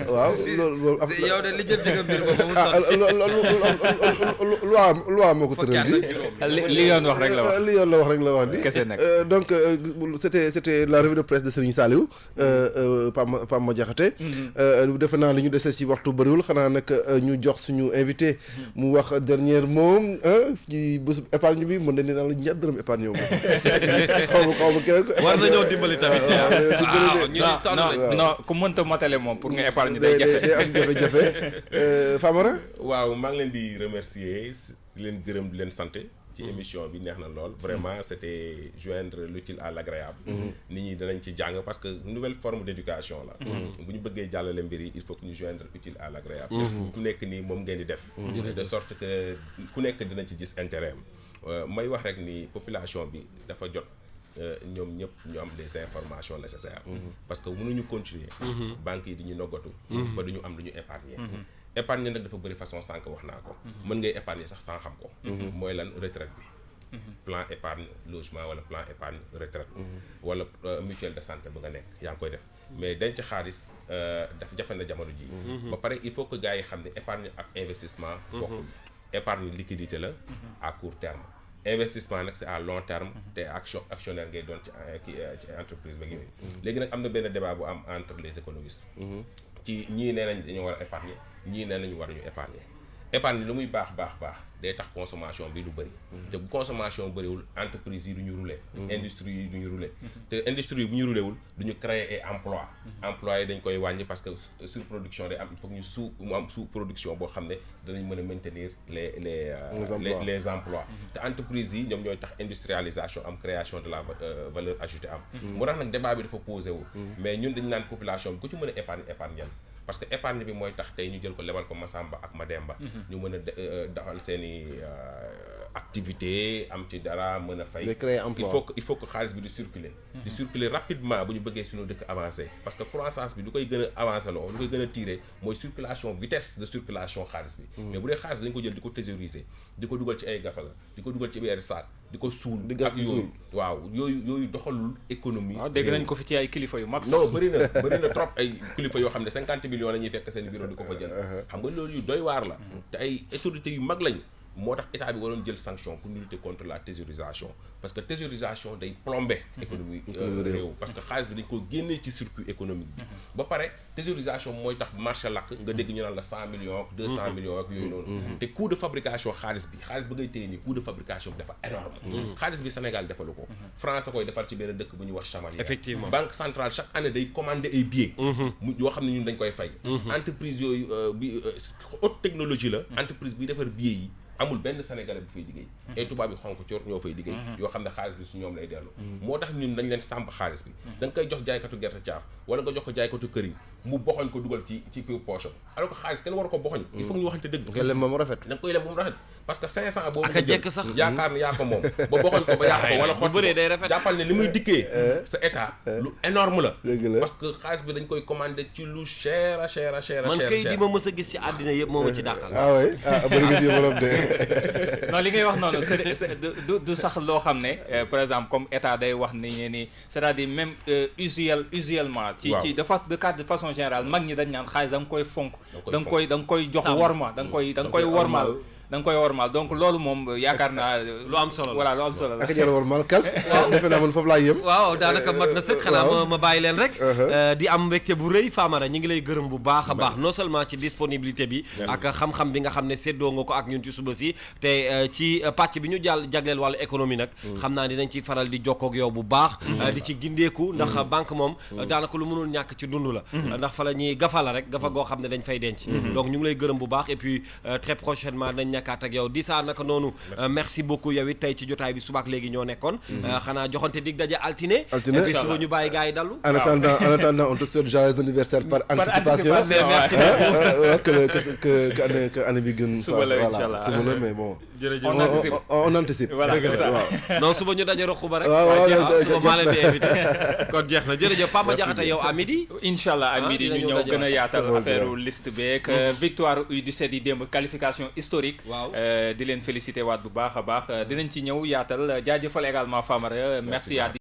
S2: waaw loolu
S1: yow de li jël jëga mbir ba mu
S2: loi moo ko tëral di
S4: li yoon wax rek la wax
S2: li yoon la wax rek la wax di
S4: kese nag
S2: donc c'était la revue de presse de Serigne Saliou Pam Ma Diakhaté defe naa li ñu dese ci waxtu bëriwul xanaa nag ñu jox suñu invité mu wax dernier mot ci bés épargne bi mën nañ ne daal ñaar dërëm épargne xaw ma keneen
S1: war nañoo dimbali tamit
S4: non ku mënta matale moom pour nga épargne day
S2: am jafe-jafe Famara
S3: waaw maa ngi leen di remercier di leen gërëm di leen sant ci émission bi neex na lool vraiment c'était joindre l'utile à l'agréable nit ñi danañ ci jàng parce que nouvelle forme d'éducation la bu ñu bëggee jàllale mbir yi il faut que ñu joindre utile à l'agréable ku nekk nii moom ngeen di def de sorte que ku nekk dina ci gis intérêt am may wax rek ni population bi dafa jot ñoom ñëpp ñu am des informations nécessaires parce que mënuñu continuer banques yi di ñu noggatu ba duñu am lu ñu épargner épargne nag dafa bëri façon sànq wax naa ko mën ngay épargner sax sans xam ko mooy lan retraite bi plan épargne logement wala plan épargne retraite wala mutuelle de santé ba nga nekk yaa ngi koy def mais denc xaalis dafa jafe na jamono ji ba pare il faut que gars yi xam ne épargne ak investissement bokkul épargne liquidité la à court terme investissement nag c'est à long terme te actionnaire ngay doon ci entreprise ba yooyu léegi nag am na benn débat bu am entre les économistes ci ñii nee nañ dañoo war a épargner ñii nee nañu war ñu épargner épargne lu muy baax day tax consommation bi du bëri te bu consommation bëriwul entreprise yi du ñu rouler industrie yi du ñu rouler te industrie yi bu ñu rouler wul du ñu créer ay emploi yi dañ koy wàññi parce que surproduction day am il faut que ñu mu am sous production boo xam ne danañ mën a maintenir les emplois te entreprise yi ñoom ñooy tax industrialisation am création de la valeur ajoutée am moo tax nag débat bi dafa posé wu mais ñun dañu naan population bi ku ci mën a épargne parce que épargne bi mooy tax tey ñu jël ko lebal ko Massamba ak Mademba ñu mën a doxal seeni activité am ci dara mën a fay il faut que xaalis bi di circuler rapidement bu ñu bëggee suñu dëkk avancer parce que croissance bi lu koy gën a avancer loo lu koy gën a tirer mooy vitesse de circulation xaalis bi mais bu dee xaalis dañu ko jël di ko thésauriser di ko dugal ci ay gafaga di ko dugal ci biir sac di ko suul ak yooyu waaw yooyu doxalul économie
S4: dégg nañ ko fi ci ay kilifa yu mag sax
S3: non bëri na trop ay kilifa yoo xam ne 50 millions la ñuy fekk seen bureau di ko fa jël xam nga loolu yu doy waar la te ay autorités yu mag lañ moo tax état bi waroon jël sanction pour lutter contre la thésaurisation parce que thésaurisation day plomber économie réew parce que xaalis bi dañ ko génnee ci circuit économique bi ba pare thésaurisation mooy tax marché lakk nga dégg ñu naan la 100 millions ak 200 millions ak yooyu noonu te coût de fabrication xaalis ba ngay téye nii coût de fabrication bi dafa énorme xaalis bi Sénégal defalu ko France koy defal ci benn dëkk bu ñuy wax Chamalières
S1: effectivement
S3: banque centrale chaque année day commander ay billets yoo xam ne ñun dañ koy fay entreprise yooyu bi haute technologie la entreprise buy defar billets yi amul benn sénégalais bu fay liggéey ay tubaab yi xonk coor ñoo fay liggéey yoo xam ne xaalis bi su ñoom lay dellu moo tax ñun dañ leen sàmp xaalis bi da nga koy jox jaaykatu gerte caaf wala nga jox ko jaaykatu këriñ mu boxoñ ko dugal ci piw poche alors que xaalis kenn war ko boxoñ il faut que ñu waxante dëgg da nga koy lem ba mu rafet parce que 500 boobu nga jël yaakaar ne yaa ko moom ba boxoñ ko ba yàq ko wala xott ko jàppal ne li muy dikkee sa état lu énorme la parce que xaalis bi dañ koy commandé ci lu cher a cher man
S1: kay di ma mës a gis ci àddina yëpp moo ma ci dàqal
S4: non li ngay wax noonu du sax loo xam ne par exemple comme état day wax ni c'est-à-dire même usuellement ci de façon générale mag ñi dañ naan xaalis da nga koy fonk da nga koy jox worma da nga koy wormaal donc loolu moom yaakaar naa
S1: lu am solo
S4: voilà lu am solo la
S2: ak jël wormaal kas defe naa man foofu laa yem
S1: waaw daanaka mat na sëkk xanaa ma bàyyi leen rek di am mbégte bu rëy Famara ñu ngi lay gërëm bu baax a baax non seulement ci disponibilité bi ak xam-xam bi nga xam ne séddoo nga ko ak ñun ci suba si te ci pàcc bi ñu jagleel wàllu économie nag xam naa dinañ ci faral di jokkoo ak yow bu baax di ci gindeeku ndax banque moom daanaka lu mënul ñàkk ci dund la ndax fa la ñuy gafa la rek gafa goo xam ne dañ fay denc donc ñu ngi lay gërëm bu baax et puis très prochainement ñàkkaat ak yow di saa naka noonu merci beaucoup yow it tey ci jotaay bi subaak léegi ñoo nekkoon xanaa joxante dig daje altine et puis suba ñu bàyyi gars yi dallu
S2: en attendant on te souhaite joyeux anniversaire par anticipation que année bi gën
S4: suba la
S2: voilà suba la mais bon
S4: on
S2: anticipe
S4: voilà
S1: non suba ñu daje roq ba rek suba maa leen di invité kon jeex na jërëjëf Papa Diakhaté yow à midi
S4: inchallah à midi ñu ñëw gën a yaatal affaire liste beeg victoire U17 yi démb qualification historique di leen féliciter waat bu baax a baax dinañ ci ñëw yaatal jaajëfal également Famara merci à